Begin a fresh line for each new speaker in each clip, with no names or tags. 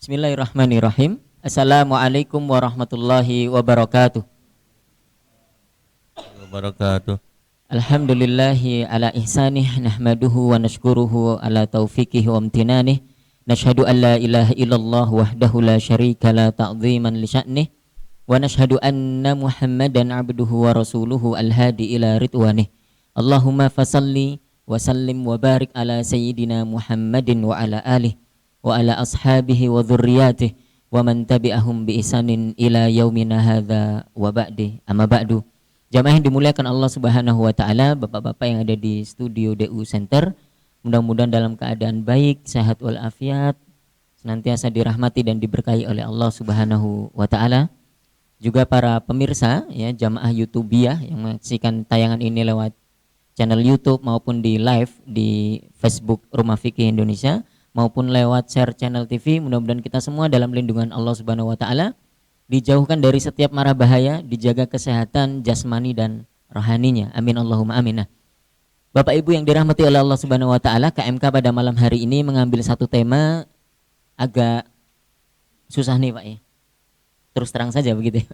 Bismillahirrahmanirrahim. Assalamualaikum warahmatullahi wabarakatuh.
Wabarakatuh.
Alhamdulillahi ala ihsanih nahmaduhu wa nashkuruhu ala taufiqihi wa amtinanih. Nashhadu an la ilaha illallah wahdahu la syarika la ta'ziman li sya'nih. Wa nashhadu anna Muhammadan abduhu wa rasuluhu al-hadi ila ridwanih. Allahumma fasalli wa sallim wa barik ala sayyidina Muhammadin wa ala alihi wa ala ashabihi wa dhurriyyatihi wa man tabi'ahum bi ihsanin ila yaumina hadza wa ba'di. Amma ba'du. Jamaah yang dimuliakan Allah Subhanahu wa taala, Bapak-bapak yang ada di studio DU Center, mudah-mudahan dalam keadaan baik, sehat walafiat, senantiasa dirahmati dan diberkahi oleh Allah Subhanahu wa taala. Juga para pemirsa ya, jamaah YouTubiah yang menyaksikan tayangan ini lewat channel YouTube maupun di live di Facebook Rumah Fikih Indonesia maupun lewat share channel TV, mudah-mudahan kita semua dalam lindungan Allah Subhanahu wa taala, dijauhkan dari setiap mara bahaya, dijaga kesehatan jasmani dan rohaninya. Amin Allahumma amin. Nah, Bapak Ibu yang dirahmati oleh Allah Subhanahu wa taala, KMK pada malam hari ini mengambil satu tema agak susah nih Pak ya. Terus terang saja begitu ya.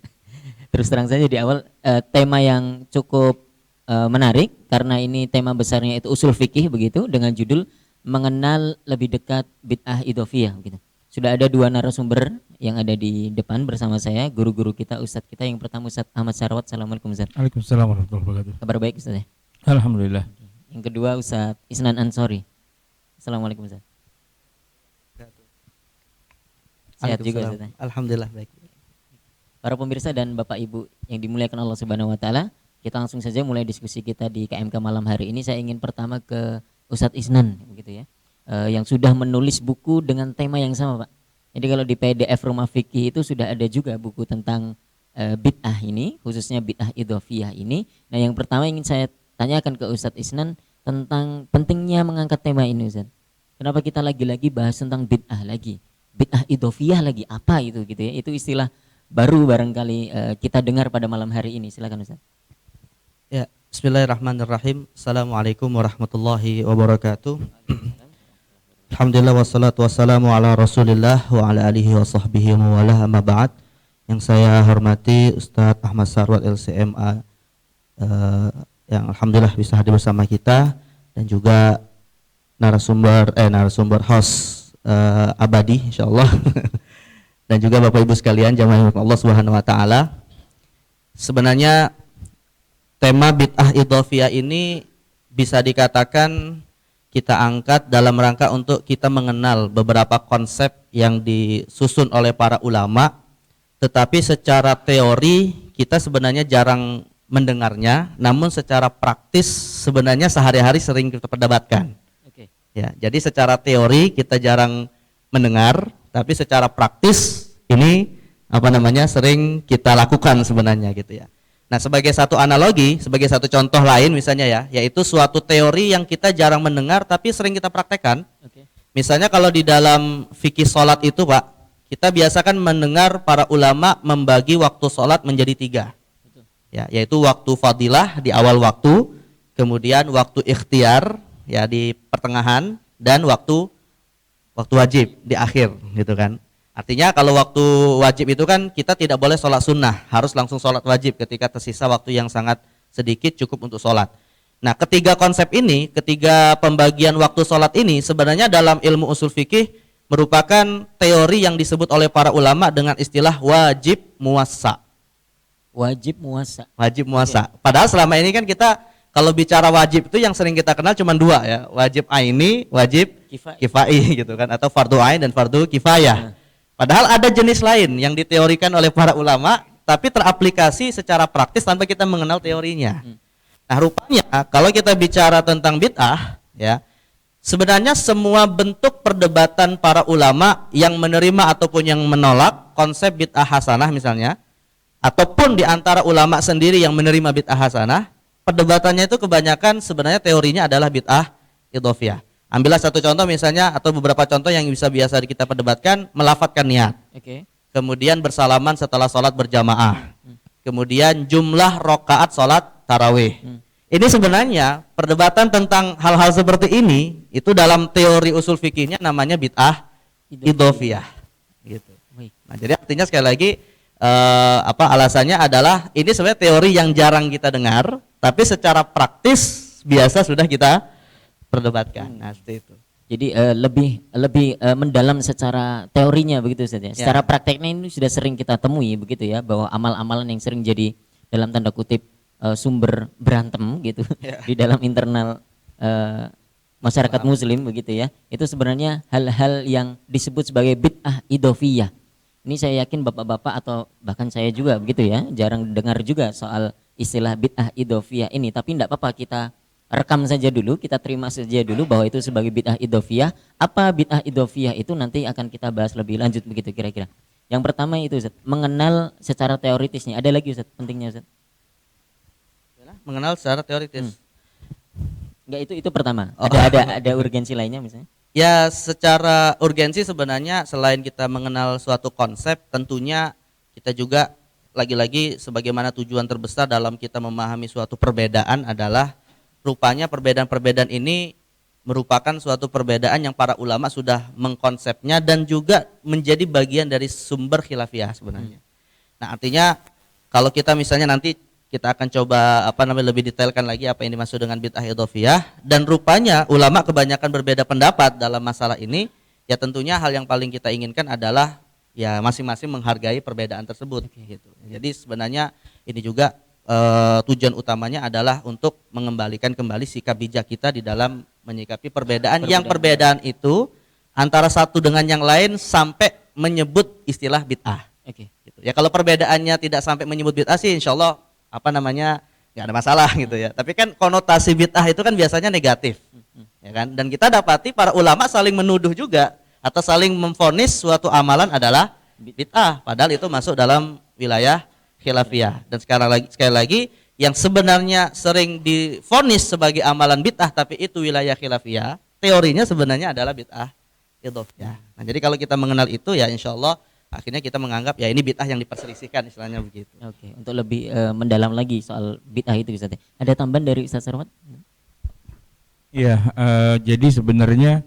Terus terang saja di awal tema yang cukup menarik karena ini tema besarnya itu usul fikih begitu, dengan judul mengenal lebih dekat bid'ah idhofiyah gitu. Sudah ada dua narasumber yang ada di depan bersama saya, guru-guru kita, ustadz kita. Yang pertama Ustadz Ahmad Sarwat. Assalamualaikum Ustadz.
Waalaikumsalam warahmatullahi wabarakatuh.
Kabar baik Ustadz ya?
Alhamdulillah.
Yang kedua Ustadz Isnan Ansori. Assalamualaikum Ustadz. Sehat juga Ustadz.
Alhamdulillah baik.
Para pemirsa dan Bapak Ibu yang dimuliakan Allah Subhanahu wa taala, kita langsung saja mulai diskusi kita di KMK malam hari ini. Saya ingin pertama ke Ustadz Isnan begitu ya. Yang sudah menulis buku dengan tema yang sama Pak. Jadi kalau di PDF Rumah Fikih itu sudah ada juga buku tentang bid'ah ini, khususnya bid'ah idhofiyah ini. Nah yang pertama ingin saya tanyakan ke Ustadz Isnan tentang pentingnya mengangkat tema ini Ustadz. Kenapa kita lagi-lagi bahas tentang bid'ah lagi, bid'ah idhofiyah lagi, apa itu gitu ya? Itu istilah baru barangkali kita dengar pada malam hari ini. Silakan Ustadz.
Ya, bismillahirrahmanirrahim. Assalamualaikum warahmatullahi wabarakatuh. Alhamdulillah wassalatu wassalamu ala Rasulillah wa ala alihi wa sahbihi wa wala amma ba'd. Yang saya hormati Ustadz Ahmad Sarwat LCMA yang alhamdulillah bisa hadir bersama kita, dan juga narasumber host abadi insyaallah. Dan juga Bapak Ibu sekalian jamaah Allah Subhanahu wa taala. Sebenarnya tema bid'ah idhofiyah ini bisa dikatakan kita angkat dalam rangka untuk kita mengenal beberapa konsep yang disusun oleh para ulama, tetapi secara teori kita sebenarnya jarang mendengarnya, namun secara praktis sebenarnya sehari-hari sering kita perdebatkan.
Oke.
Ya, jadi secara teori kita jarang mendengar, tapi secara praktis ini sering kita lakukan sebenarnya gitu ya. Nah, sebagai satu analogi, sebagai satu contoh lain misalnya ya, yaitu suatu teori yang kita jarang mendengar tapi sering kita praktekkan.
Oke.
Misalnya kalau di dalam fikih sholat itu Pak, kita biasakan mendengar para ulama membagi waktu sholat menjadi 3.
Betul.
Ya, yaitu waktu fadilah di awal waktu, kemudian waktu ikhtiar ya di pertengahan, dan waktu wajib di akhir gitu kan. Artinya kalau waktu wajib itu kan kita tidak boleh sholat sunnah, harus langsung sholat wajib ketika tersisa waktu yang sangat sedikit cukup untuk sholat. Nah, ketiga konsep ini, ketiga pembagian waktu sholat ini sebenarnya dalam ilmu usul fikih merupakan teori yang disebut oleh para ulama dengan istilah wajib muwassa.
Wajib muwassa.
Wajib muwassa. Padahal selama ini kan kita kalau bicara wajib itu yang sering kita kenal cuma 2 ya, wajib aini, wajib kifai gitu kan, atau fardu ain dan fardu kifayah. Padahal ada jenis lain yang diteorikan oleh para ulama tapi teraplikasi secara praktis tanpa kita mengenal teorinya. Nah, rupanya kalau kita bicara tentang bid'ah ya, sebenarnya semua bentuk perdebatan para ulama yang menerima ataupun yang menolak konsep bid'ah hasanah misalnya, ataupun di antara ulama sendiri yang menerima bid'ah hasanah, perdebatannya itu kebanyakan sebenarnya teorinya adalah bid'ah idhofiyah. Ambillah satu contoh misalnya, atau beberapa contoh yang biasa kita perdebatkan, melafadzkan niat.
Oke.
Kemudian bersalaman setelah sholat berjamaah. Kemudian jumlah rokaat sholat tarawih. Ini sebenarnya perdebatan tentang hal-hal seperti ini itu dalam teori usul fikihnya namanya bid'ah idhofiyah. Nah, jadi artinya sekali lagi alasannya adalah ini sebenarnya teori yang jarang kita dengar, tapi secara praktis biasa sudah kita perdebatkan. Nah, seperti itu.
Jadi lebih mendalam secara teorinya begitu Ustaz ya. Secara prakteknya ini sudah sering kita temui begitu ya, bahwa amal-amalan yang sering jadi dalam tanda kutip sumber berantem gitu di dalam internal masyarakat muslim begitu ya. Itu sebenarnya hal-hal yang disebut sebagai bid'ah idhofiyah. Ini saya yakin bapak-bapak atau bahkan saya juga begitu ya, jarang dengar juga soal istilah bid'ah idhofiyah ini, tapi tidak apa-apa kita rekam saja dulu, kita terima saja dulu bahwa itu sebagai bid'ah idhofiyah. Apa bid'ah idhofiyah itu nanti akan kita bahas lebih lanjut begitu kira-kira. Yang pertama itu Ustaz, mengenal secara teoritisnya. Ada lagi Ustaz, pentingnya Ustaz?
Mengenal secara teoritis.
Enggak, itu pertama. Ada urgensi lainnya misalnya?
Ya, secara urgensi sebenarnya selain kita mengenal suatu konsep, tentunya kita juga lagi-lagi sebagaimana tujuan terbesar dalam kita memahami suatu perbedaan adalah rupanya perbedaan-perbedaan ini merupakan suatu perbedaan yang para ulama sudah mengkonsepnya dan juga menjadi bagian dari sumber khilafiyah sebenarnya. Nah, artinya kalau kita misalnya nanti kita akan coba lebih detailkan lagi apa yang dimaksud dengan bid'ah idhofiyah, dan rupanya ulama kebanyakan berbeda pendapat dalam masalah ini. Ya tentunya hal yang paling kita inginkan adalah ya masing-masing menghargai perbedaan tersebut gitu. Jadi sebenarnya ini juga tujuan utamanya adalah untuk mengembalikan kembali sikap bijak kita di dalam menyikapi perbedaan yang perbedaan itu antara satu dengan yang lain sampai menyebut istilah bid'ah. Gitu. Ya kalau perbedaannya tidak sampai menyebut bid'ah sih insya Allah nggak ada masalah gitu ya. Tapi kan konotasi bid'ah itu kan biasanya negatif, ya kan. Dan kita dapati para ulama saling menuduh juga atau saling memvonis suatu amalan adalah bid'ah, padahal itu masuk dalam wilayah khilafiyah. Dan sekali lagi yang sebenarnya sering divonis sebagai amalan bid'ah tapi itu wilayah khilafiyah, teorinya sebenarnya adalah bid'ah idhofiyah. Nah, jadi kalau kita mengenal itu ya insya Allah akhirnya kita menganggap ya ini bid'ah yang diperselisihkan istilahnya begitu.
Oke, untuk lebih mendalam lagi soal bid'ah itu Ustaz. Ada tambahan dari Ustaz Sarwat?
Iya, jadi sebenarnya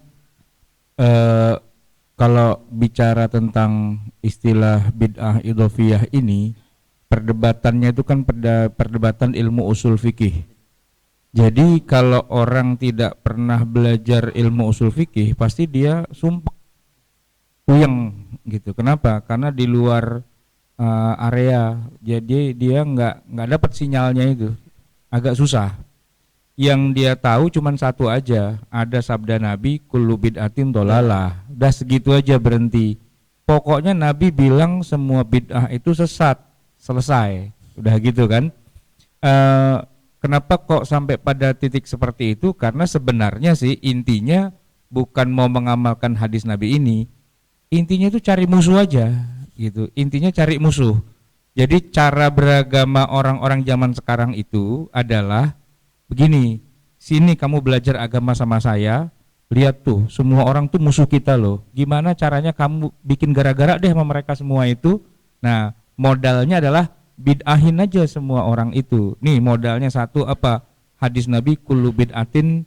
kalau bicara tentang istilah bid'ah idhofiyah ini, perdebatannya itu kan perdebatan ilmu usul fikih. Jadi kalau orang tidak pernah belajar ilmu usul fikih, pasti dia sumpah puyeng gitu. Kenapa? Karena di luar area, jadi dia nggak dapat sinyalnya itu, agak susah. Yang dia tahu cuman satu aja, ada sabda Nabi, kullu bid'atin dhalalah. Udah segitu aja berhenti. Pokoknya Nabi bilang semua bid'ah itu sesat. Selesai, udah gitu kan. Kenapa kok sampai pada titik seperti itu? Karena sebenarnya sih intinya bukan mau mengamalkan hadis Nabi ini, intinya itu cari musuh aja gitu. Intinya cari musuh. Jadi cara beragama orang-orang zaman sekarang itu adalah begini, sini kamu belajar agama sama saya, lihat tuh semua orang tuh musuh kita loh. Gimana caranya kamu bikin gara-gara deh sama mereka semua itu. Nah, modalnya adalah bid'ahin aja semua orang itu. Nih modalnya satu apa? Hadis Nabi kullu bid'atin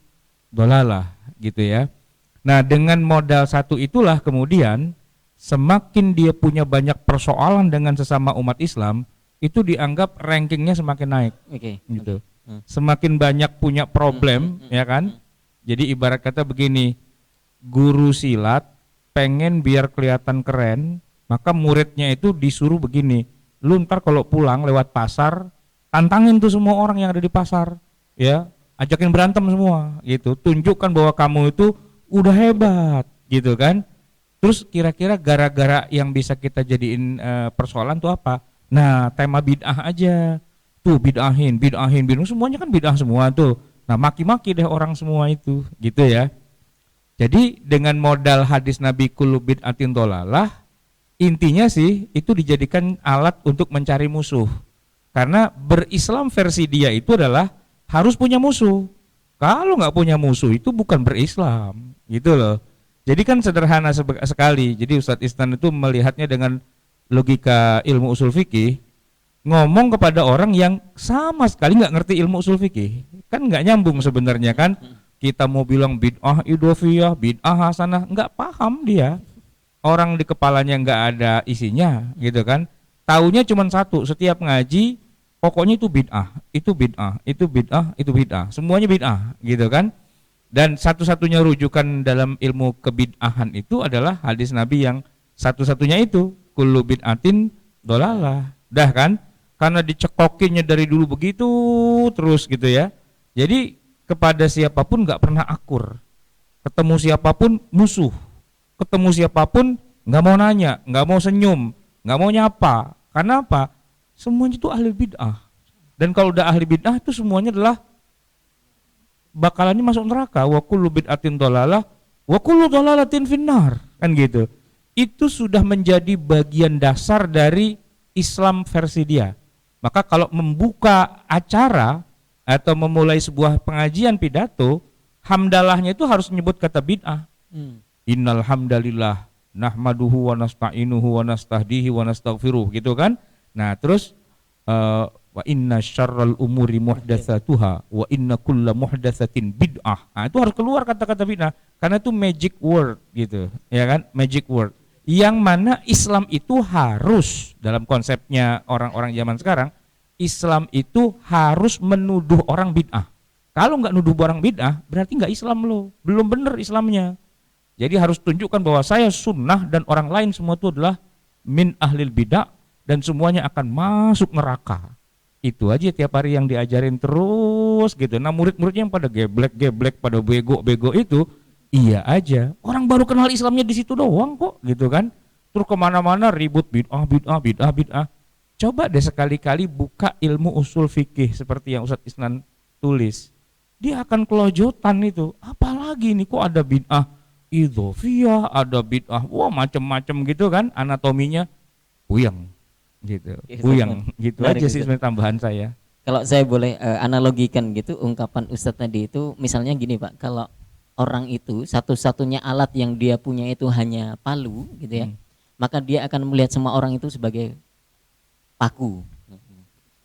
dhalalah gitu ya. Nah, dengan modal satu itulah kemudian semakin dia punya banyak persoalan dengan sesama umat Islam, itu dianggap rankingnya semakin naik. Gitu. Semakin banyak punya problem, ya kan? Jadi ibarat kata begini, guru silat pengen biar kelihatan keren, maka muridnya itu disuruh begini, lu ntar kalau pulang lewat pasar, tantangin tuh semua orang yang ada di pasar, ya, ajakin berantem semua, gitu, tunjukkan bahwa kamu itu udah hebat, gitu kan. Terus kira-kira gara-gara yang bisa kita jadiin persoalan tuh apa? Nah, tema bid'ah aja, tuh bid'ahin, semuanya kan bid'ah semua tuh. Nah, maki-maki deh orang semua itu, gitu ya. Jadi dengan modal hadis Nabi kullu bid'atin dhalalah, intinya sih itu dijadikan alat untuk mencari musuh. Karena berislam versi dia itu adalah harus punya musuh. Kalau nggak punya musuh itu bukan berislam, gitu loh. Jadi kan sederhana sekali. Jadi Ustadz Isnan itu melihatnya dengan logika ilmu usul fikih, ngomong kepada orang yang sama sekali nggak ngerti ilmu usul fikih, kan nggak nyambung sebenarnya kan. Kita mau bilang bid'ah idhofiyah, bid'ah hasanah, nggak paham dia. orang di kepalanya nggak ada isinya gitu kan, taunya cuma satu, setiap ngaji pokoknya itu bid'ah, itu bid'ah, itu bid'ah, itu bid'ah, semuanya bid'ah gitu kan. Dan satu-satunya rujukan dalam ilmu kebid'ahan itu adalah hadis Nabi yang satu-satunya itu, kullu bid'atin dolalah. Dah kan, karena dicekokinnya dari dulu begitu terus gitu ya. Jadi kepada siapapun nggak pernah akur, ketemu siapapun musuh, ketemu siapapun nggak mau nanya, nggak mau senyum, nggak mau nyapa. Karena apa? Semuanya itu ahli bid'ah. Dan kalau udah ahli bid'ah itu semuanya adalah bakalannya masuk neraka. Wa kullu bid'atin dolalah wa kullu dolalatin finnar, kan gitu. Itu sudah menjadi bagian dasar dari Islam versi dia. Maka kalau membuka acara atau memulai sebuah pengajian pidato, hamdalahnya itu harus menyebut kata bid'ah. Innal hamdalillah nahmaduhu wa nasta'inuhu wa nastahdihi wa nastaghfiruh, gitu kan. Nah, terus wa inna syarral umuri muhdatsatuha wa inna kulla muhdatsatin bid'ah. Nah, itu harus keluar kata-kata bid'ah karena itu magic word gitu, ya kan? Magic word. Yang mana Islam itu harus, dalam konsepnya orang-orang zaman sekarang, Islam itu harus menuduh orang bid'ah. Kalau nggak nuduh orang bid'ah, berarti nggak Islam lo, belum benar Islamnya. Jadi harus tunjukkan bahwa saya sunnah dan orang lain semua itu adalah min ahlil bid'ah dan semuanya akan masuk neraka. Itu aja tiap hari yang diajarin terus gitu. Nah, murid-muridnya yang pada geblek-geblek, pada bego-bego itu, iya aja. Orang baru kenal Islamnya di situ doang kok, gitu kan. Terus kemana-mana ribut bid'ah. Coba deh sekali-kali buka ilmu usul fikih seperti yang Ustadz Isnan tulis. Dia akan kelojotan itu. Apalagi nih kok ada bid'ah idhofiyah, ada bid'ah, wah macem-macem gitu kan, anatominya puyeng gitu. Puyeng gitu aja sih sebenarnya tambahan saya.
Kalau saya boleh analogikan gitu ungkapan Ustadz tadi itu, misalnya gini Pak, kalau orang itu satu-satunya alat yang dia punya itu hanya palu gitu ya, maka dia akan melihat semua orang itu sebagai paku.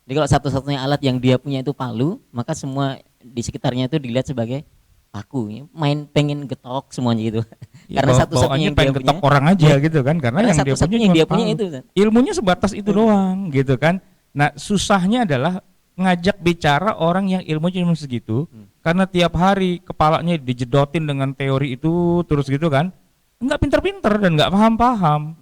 Jadi kalau satu-satunya alat yang dia punya itu palu, maka semua di sekitarnya itu dilihat sebagai paku. Main pengen getok semuanya gitu.
Ya,
karena satu-satunya yang
pengen
dia
getok
punya
orang aja gitu kan, karena yang dia punya
itu.
Ilmunya sebatas itu doang gitu kan. Nah, susahnya adalah ngajak bicara orang yang ilmunya cuma segitu, karena tiap hari kepalanya dijedotin dengan teori itu terus gitu kan, nggak pinter-pinter dan nggak paham-paham.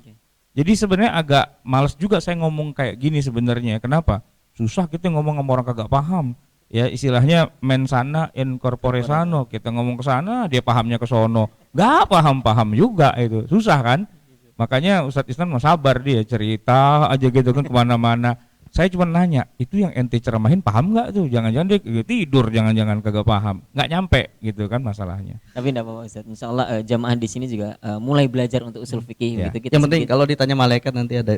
Jadi sebenarnya agak males juga saya ngomong kayak gini sebenarnya. Kenapa? Susah kita ngomong sama orang kagak paham. Ya istilahnya men sana in corpore sano. Kita ngomong ke sana, dia pahamnya ke sono. Gak paham-paham juga itu. Susah kan? Makanya Ustadz Isnan mau sabar, dia cerita aja gitu kan kemana-mana. Saya cuma nanya, itu yang ente ceramahin paham nggak tuh? Jangan-jangan dia tidur, jangan-jangan kagak paham, nggak nyampe gitu kan masalahnya.
Tapi enggak apa-apa Ustaz. Insyaallah jamaah di sini juga mulai belajar untuk usul fikih gitu.
Yang penting kalau ditanya malaikat nanti ada.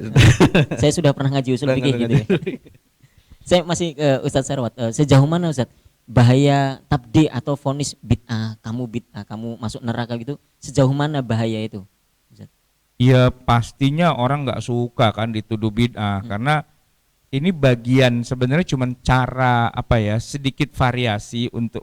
Saya sudah pernah ngaji usul fikih gitu ya. Saya masih Ustaz Sarwat, sejauh mana Ustaz bahaya tabdi atau vonis bid'ah, kamu masuk neraka gitu, sejauh mana bahaya itu?
Iya pastinya orang nggak suka kan dituduh bid'ah karena ini bagian sebenarnya cuma cara sedikit variasi untuk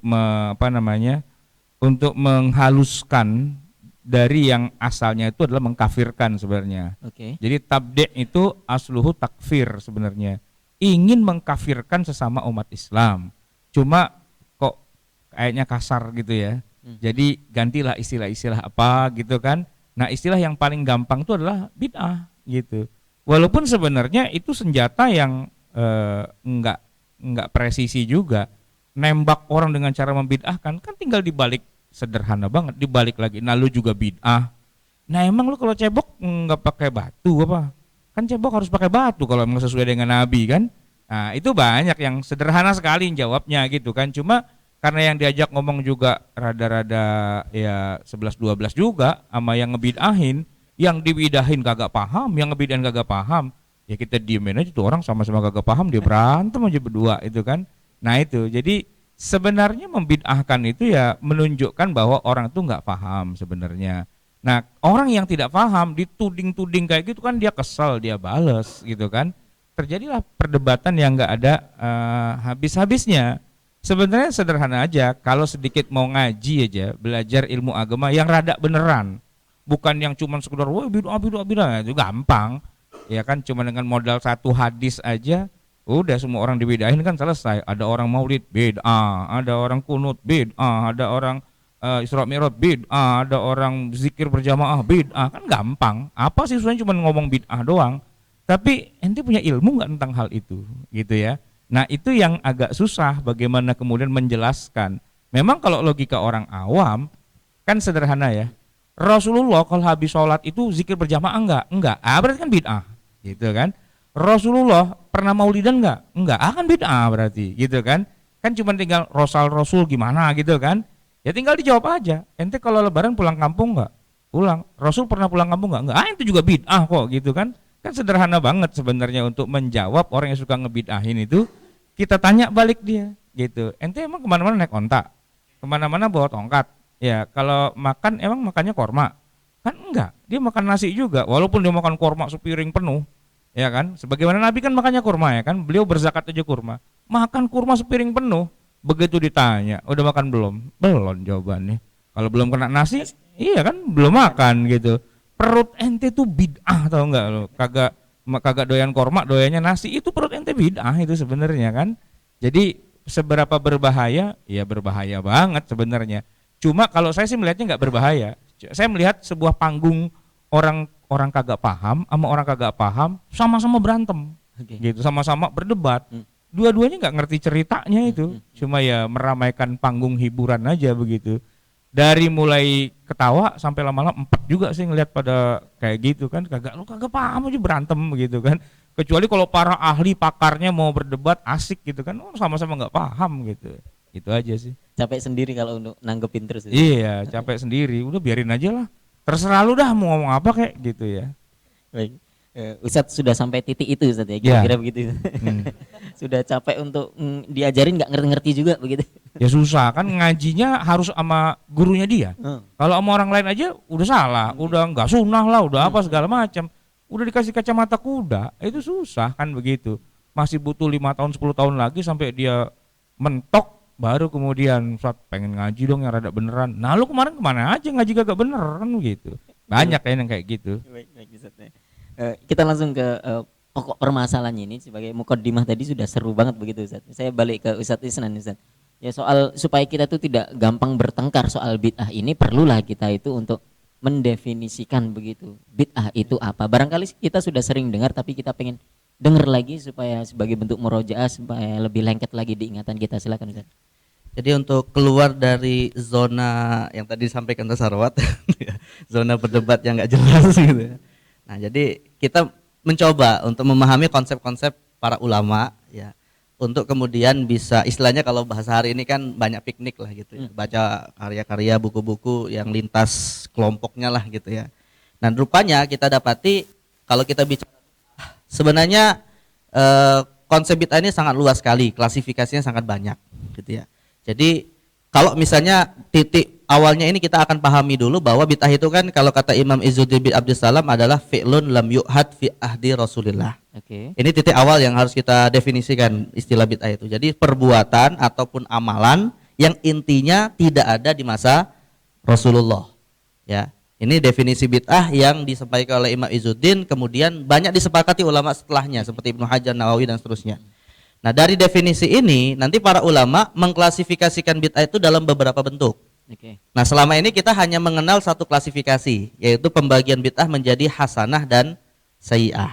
untuk menghaluskan dari yang asalnya itu adalah mengkafirkan sebenarnya. Jadi tabdi' itu asluhu takfir sebenarnya, ingin mengkafirkan sesama umat Islam. Cuma kok kayaknya kasar gitu ya. Jadi gantilah istilah-istilah apa gitu kan. Nah, istilah yang paling gampang itu adalah bid'ah gitu. Walaupun sebenarnya itu senjata yang enggak presisi juga. Nembak orang dengan cara membid'ahkan kan tinggal dibalik, sederhana banget, dibalik lagi. Nah, lu juga bid'ah. Nah, emang lu kalau cebok enggak pakai batu apa? Kan cebok harus pakai batu kalau memang sesuai dengan Nabi kan. Nah, itu banyak yang sederhana sekali jawabnya gitu kan. Cuma karena yang diajak ngomong juga rada-rada ya 11-12 juga sama yang ngebid'ahin. Yang dibidahin kagak paham, yang ngebidahin kagak paham, ya kita diemin aja tuh orang sama-sama kagak paham, dia berantem aja berdua itu kan. Nah itu, jadi sebenarnya membid'ahkan itu ya menunjukkan bahwa orang itu nggak paham sebenarnya. Nah orang yang tidak paham dituding-tuding kayak gitu kan dia kesel, dia bales gitu kan. Terjadilah perdebatan yang nggak ada habis-habisnya. Sebenarnya sederhana aja, kalau sedikit mau ngaji aja, belajar ilmu agama yang rada beneran. bukan yang cuman sekedar wah bid'ah itu gampang. Ya kan cuma dengan modal satu hadis aja udah semua orang dibedain kan selesai. Ada orang maulid bid'ah, ada orang kunut bid'ah, ada orang Isra Mi'raj bid'ah, ada orang zikir berjamaah bid'ah, kan gampang. Apa sih susahnya cuma ngomong bid'ah doang? Tapi ente punya ilmu nggak tentang hal itu, gitu ya? Nah itu yang agak susah bagaimana kemudian menjelaskan. Memang kalau logika orang awam kan sederhana ya. Rasulullah kalau habis sholat itu zikir berjamaah enggak, berarti kan bid'ah, gitu kan? Rasulullah pernah maulidan enggak, kan bid'ah berarti, gitu kan? Kan cuma tinggal Rasul gimana gitu kan? Ya tinggal dijawab aja. Ente kalau lebaran pulang kampung enggak? Pulang. Rasul pernah pulang kampung enggak? Itu juga bid'ah kok gitu kan. Kan sederhana banget sebenarnya untuk menjawab orang yang suka ngebid'ahin itu. Kita tanya balik dia gitu. Ente emang kemana-mana naik onta? Kemana-mana bawa tongkat? Ya kalau makan emang makannya korma? Kan enggak. Dia makan nasi juga walaupun dia makan korma sepiring penuh. Ya kan? Sebagaimana Nabi kan makannya kurma ya kan? Beliau berzakat aja kurma. Makan kurma sepiring penuh. Begitu ditanya, udah makan belum? Belum jawabannya. Kalau belum kena nasi, iya kan belum makan gitu. Perut ente tuh bid'ah tau enggak lo? Kagak doyan korma, doyannya nasi, itu perut ente bid'ah itu sebenarnya kan. Jadi seberapa berbahaya? Ya berbahaya banget sebenarnya. Cuma kalau saya sih melihatnya nggak berbahaya. Saya melihat sebuah panggung orang kagak paham sama orang kagak paham sama-sama berantem. Gitu, sama-sama berdebat. Dua-duanya nggak ngerti ceritanya itu, cuma ya meramaikan panggung hiburan aja begitu. Dari mulai ketawa sampai lama-lama 4 juga sih ngelihat pada kayak gitu kan, kagak paham aja berantem begitu kan. Kecuali kalau para ahli pakarnya mau berdebat asik gitu kan, sama-sama nggak paham gitu. Itu aja sih.
Capek sendiri kalau untuk nanggepin terus.
Iya, capek sendiri. Udah biarin aja lah. Terserah lu dah mau ngomong apa kayak gitu ya.
Baik. Ustadz sudah sampai titik itu Ustadz ya, kira-kira begitu. Sudah capek untuk diajarin nggak ngerti-ngerti juga begitu.
Ya susah kan ngajinya harus sama gurunya dia. Kalau sama orang lain aja udah salah, udah nggak sunnah lah, udah apa segala macam. Udah dikasih kacamata kuda, itu susah kan begitu. Masih butuh 5 tahun 10 tahun lagi sampai dia mentok baru kemudian Ustaz pengen ngaji dong yang rada beneran. Nah lu kemarin kemana aja ngaji kagak bener kan gitu. Banyak yang kayak gitu.
Baik Ustadz. Kita langsung ke pokok permasalahannya ini. Sebagai mukaddimah tadi sudah seru banget begitu Ustadz. Saya balik ke Ustadz Isnan Ustadz. Ya soal supaya kita tuh tidak gampang bertengkar soal bid'ah ini, perlulah kita itu untuk mendefinisikan begitu. Bid'ah itu apa? Barangkali kita sudah sering dengar tapi kita pengen dengar lagi supaya sebagai bentuk murojaah supaya lebih lengket lagi di ingatan kita. Silakan Ustadz.
Jadi untuk keluar dari zona yang tadi disampaikan Tasarwat, zona berdebat yang nggak jelas gitu ya. Nah, jadi kita mencoba untuk memahami konsep-konsep para ulama ya, untuk kemudian bisa istilahnya kalau bahasa hari ini kan banyak piknik lah gitu ya, baca karya-karya buku-buku yang lintas kelompoknya lah gitu ya. Nah, rupanya kita dapati kalau kita bicara sebenarnya konsep bid'ah ini sangat luas sekali, klasifikasinya sangat banyak gitu ya. Jadi kalau misalnya titik awalnya ini kita akan pahami dulu bahwa bid'ah itu kan kalau kata Imam Izzuddin bin Abdussalam adalah fi'lun lam yu'had fi ahdi Rasulillah. Ini titik awal yang harus kita definisikan istilah bid'ah itu. Jadi perbuatan ataupun amalan yang intinya tidak ada di masa Rasulullah. Ya. Ini definisi bid'ah yang disampaikan oleh Imam Izzuddin, kemudian banyak disepakati ulama setelahnya seperti Ibnu Hajar, Nawawi dan seterusnya. Nah, dari definisi ini nanti para ulama mengklasifikasikan bid'ah itu dalam beberapa bentuk. Nah, selama ini kita hanya mengenal satu klasifikasi, yaitu pembagian bid'ah menjadi hasanah dan sayyi'ah.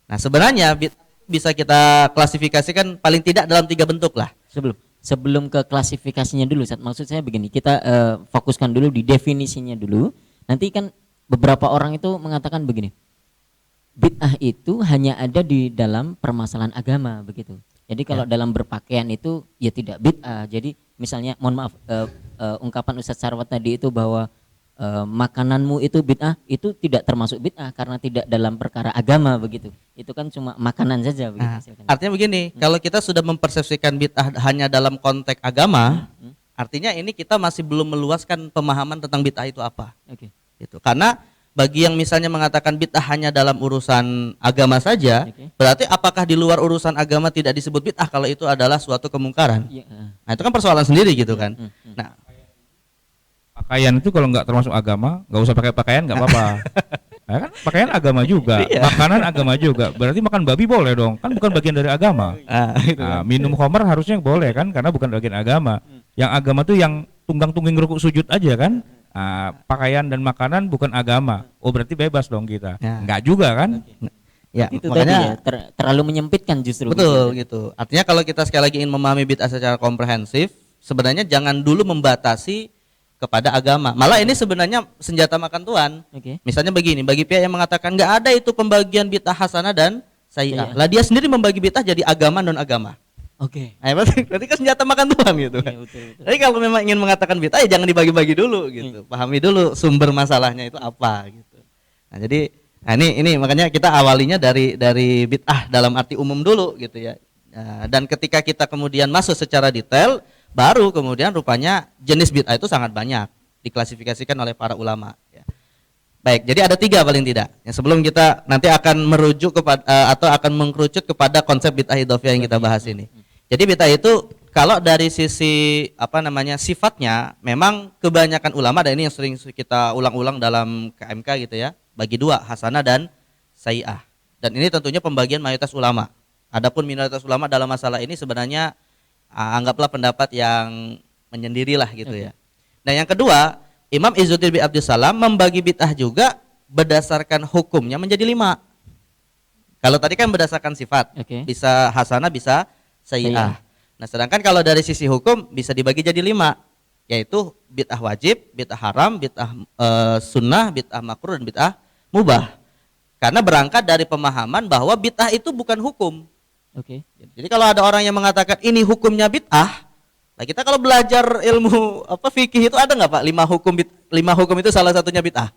Nah, sebenarnya bid'ah bisa kita klasifikasikan paling tidak dalam 3 bentuk lah.
Sebelum ke klasifikasinya dulu, maksud saya begini, kita fokuskan dulu di definisinya dulu. Nanti kan beberapa orang itu mengatakan begini, bid'ah itu hanya ada di dalam permasalahan agama begitu. Jadi kalau dalam berpakaian itu ya tidak bid'ah. Jadi misalnya mohon maaf ungkapan Ustadz Sarwat tadi itu bahwa makananmu itu bid'ah, itu tidak termasuk bid'ah karena tidak dalam perkara agama begitu. Itu kan cuma makanan saja begitu.
Artinya begini, kalau kita sudah mempersepsikan bid'ah hanya dalam konteks agama, artinya ini kita masih belum meluaskan pemahaman tentang bid'ah itu apa. Gitu. Karena bagi yang misalnya mengatakan bid'ah hanya dalam urusan agama saja, berarti apakah di luar urusan agama tidak disebut bid'ah kalau itu adalah suatu kemungkaran? Nah, itu kan persoalan sendiri gitu kan. Nah,
Pakaian itu kalau nggak termasuk agama, nggak usah pakai pakaian nggak apa-apa. Ya kan pakaian agama juga, makanan agama juga. Berarti makan babi boleh dong, kan bukan bagian dari agama. Minum khamar harusnya boleh kan, karena bukan bagian agama. Yang agama tuh yang tunggang-tungging rukuk sujud aja kan. Pakaian dan makanan bukan agama. Oh berarti bebas dong kita. Nggak juga kan?
Ya,
itu
makanya
tadi ya, terlalu menyempitkan justru.
betul gitu. Artinya kalau kita sekali lagi ingin memahami bid'ah secara komprehensif, sebenarnya jangan dulu membatasi kepada agama. Malah ini sebenarnya senjata makan tuan. Misalnya begini, bagi pihak yang mengatakan nggak ada itu pembagian bid'ah hasanah dan sayyi'ah. Lah dia sendiri membagi bid'ah jadi agama non agama. Berarti kan senjata makan tuan gitu kan. Jadi kalau memang ingin mengatakan bid'ah ya jangan dibagi-bagi dulu gitu. Pahami dulu sumber masalahnya itu apa gitu. Nah, jadi ini makanya kita awalinya dari bid'ah dalam arti umum dulu gitu ya. Dan ketika kita kemudian masuk secara detail, baru kemudian rupanya jenis bid'ah itu sangat banyak diklasifikasikan oleh para ulama ya. Baik, jadi ada 3 paling tidak. Yang sebelum kita nanti akan merujuk kepada atau akan mengkerucut kepada konsep bid'ah idhofiyah yang kita bahas ini. Jadi bid'ah itu kalau dari sisi sifatnya memang kebanyakan ulama, dan ini yang sering kita ulang-ulang dalam KMK gitu ya, bagi 2, hasanah dan sayyi'ah. Dan ini tentunya pembagian mayoritas ulama. Adapun minoritas ulama dalam masalah ini sebenarnya anggaplah pendapat yang menyendirilah gitu ya. Nah yang kedua, Imam Izzuddin bin Abdussalam membagi bid'ah juga berdasarkan hukumnya menjadi 5. Kalau tadi kan berdasarkan sifat, bisa hasanah, bisa sayyi'ah. Nah sedangkan kalau dari sisi hukum bisa dibagi jadi 5, yaitu bid'ah wajib, bid'ah haram, bid'ah sunnah, bid'ah makruh, dan bid'ah mubah. Karena berangkat dari pemahaman bahwa bid'ah itu bukan hukum. Jadi kalau ada orang yang mengatakan ini hukumnya bid'ah, nah kita kalau belajar ilmu fikih itu ada nggak Pak 5 hukum itu salah satunya bid'ah?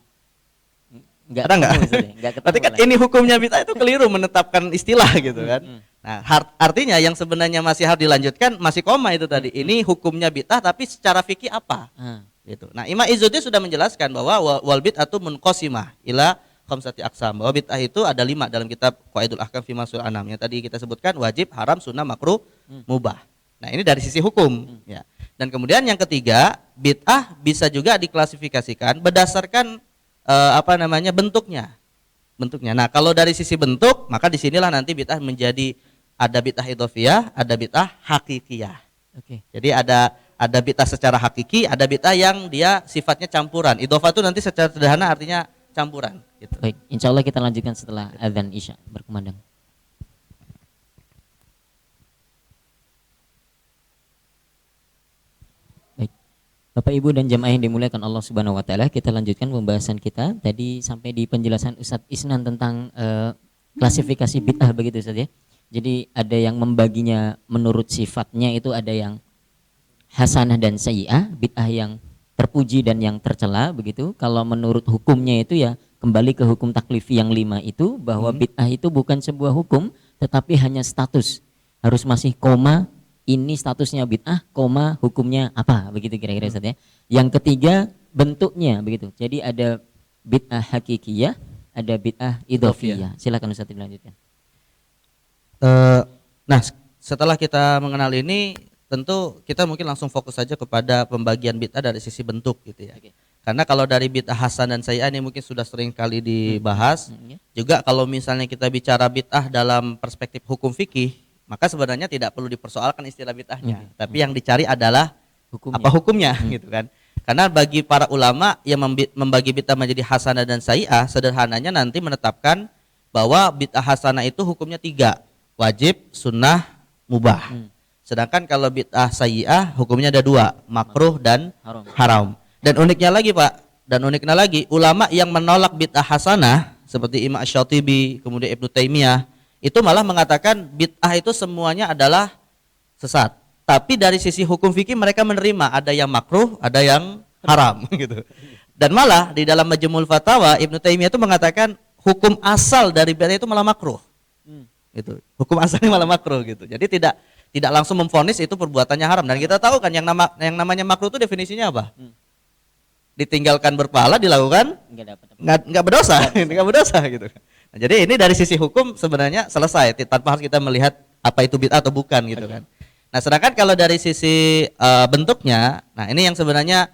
Ada nggak? Berarti kan ini hukumnya bid'ah itu keliru menetapkan istilah gitu kan. Nah artinya yang sebenarnya masih harus dilanjutkan masih koma itu tadi. Ini hukumnya bid'ah tapi secara fikih apa? Gitu. Nah Imam Izzuddin sudah menjelaskan bahwa wal bid'atu munqasimah ila khamsati aqsam, bahwa bid'ah itu ada 5 dalam kitab Qawaidul Ahkam fi Masul Anam yang tadi kita sebutkan, wajib, haram, sunnah, makruh, mubah. Nah ini dari sisi hukum ya. Dan kemudian yang ketiga, bid'ah bisa juga diklasifikasikan berdasarkan bentuknya. Nah kalau dari sisi bentuk, maka disinilah nanti bid'ah menjadi ada bid'ah idhofiyah, ada bid'ah hakikiyah. Jadi ada bid'ah secara hakiki, ada bid'ah yang dia sifatnya campuran. Idhofah itu nanti secara sederhana artinya campuran gitu.
Baik, insya Allah kita lanjutkan setelah adzan isya berkumandang. Baik, Bapak Ibu dan jamaah yang dimuliakan Allah Subhanahu wa taala, kita lanjutkan pembahasan kita. Tadi sampai di penjelasan Ustadz Isnan tentang klasifikasi bid'ah begitu Ustadz ya. Jadi ada yang membaginya menurut sifatnya, itu ada yang hasanah dan sayyi'ah, bid'ah yang terpuji dan yang tercela begitu. Kalau menurut hukumnya itu ya kembali ke hukum taklifi yang 5 itu, bahwa bid'ah itu bukan sebuah hukum tetapi hanya status. Harus masih koma, ini statusnya bid'ah, koma hukumnya apa, begitu kira-kira Ustaz ya. Yang ketiga bentuknya begitu. Jadi ada bid'ah hakikiyah, ada bid'ah idhofiyah. Silakan Ustaz dilanjutkan.
Nah, setelah kita mengenal ini, tentu kita mungkin langsung fokus saja kepada pembagian bid'ah dari sisi bentuk gitu ya. Karena kalau dari bid'ah hasan dan sayyi'ah ini mungkin sudah sering kali dibahas. Juga kalau misalnya kita bicara bid'ah dalam perspektif hukum fikih, maka sebenarnya tidak perlu dipersoalkan istilah bid'ahnya. Tapi yang dicari adalah apa hukumnya gitu kan. Karena bagi para ulama yang membagi bid'ah menjadi hasanah dan sayyi'ah, sederhananya nanti menetapkan bahwa bid'ah hasanah itu hukumnya 3, wajib, sunnah, mubah. Sedangkan kalau bid'ah sayyi'ah hukumnya ada 2, makruh dan haram. Dan uniknya lagi ulama yang menolak bid'ah hasanah seperti Imam Asy-Syatibi, kemudian Ibnu Taimiyah, itu malah mengatakan bid'ah itu semuanya adalah sesat. Tapi dari sisi hukum fikih mereka menerima ada yang makruh, ada yang haram gitu. Dan malah di dalam Majmu'ul Fatawa Ibnu Taimiyah itu mengatakan hukum asal dari bid'ah itu malah makruh. Gitu. Hukum asalnya malah makruh gitu. Jadi tidak langsung memvonis itu perbuatannya haram. Dan kita tahu kan yang namanya makruh itu definisinya apa? Ditinggalkan berpahala, dilakukan nggak berdosa, nggak berdosa gitu. Nah, jadi ini dari sisi hukum sebenarnya selesai tanpa harus kita melihat apa itu bid'ah atau bukan gitu kan. Nah sedangkan kalau dari sisi bentuknya, nah ini yang sebenarnya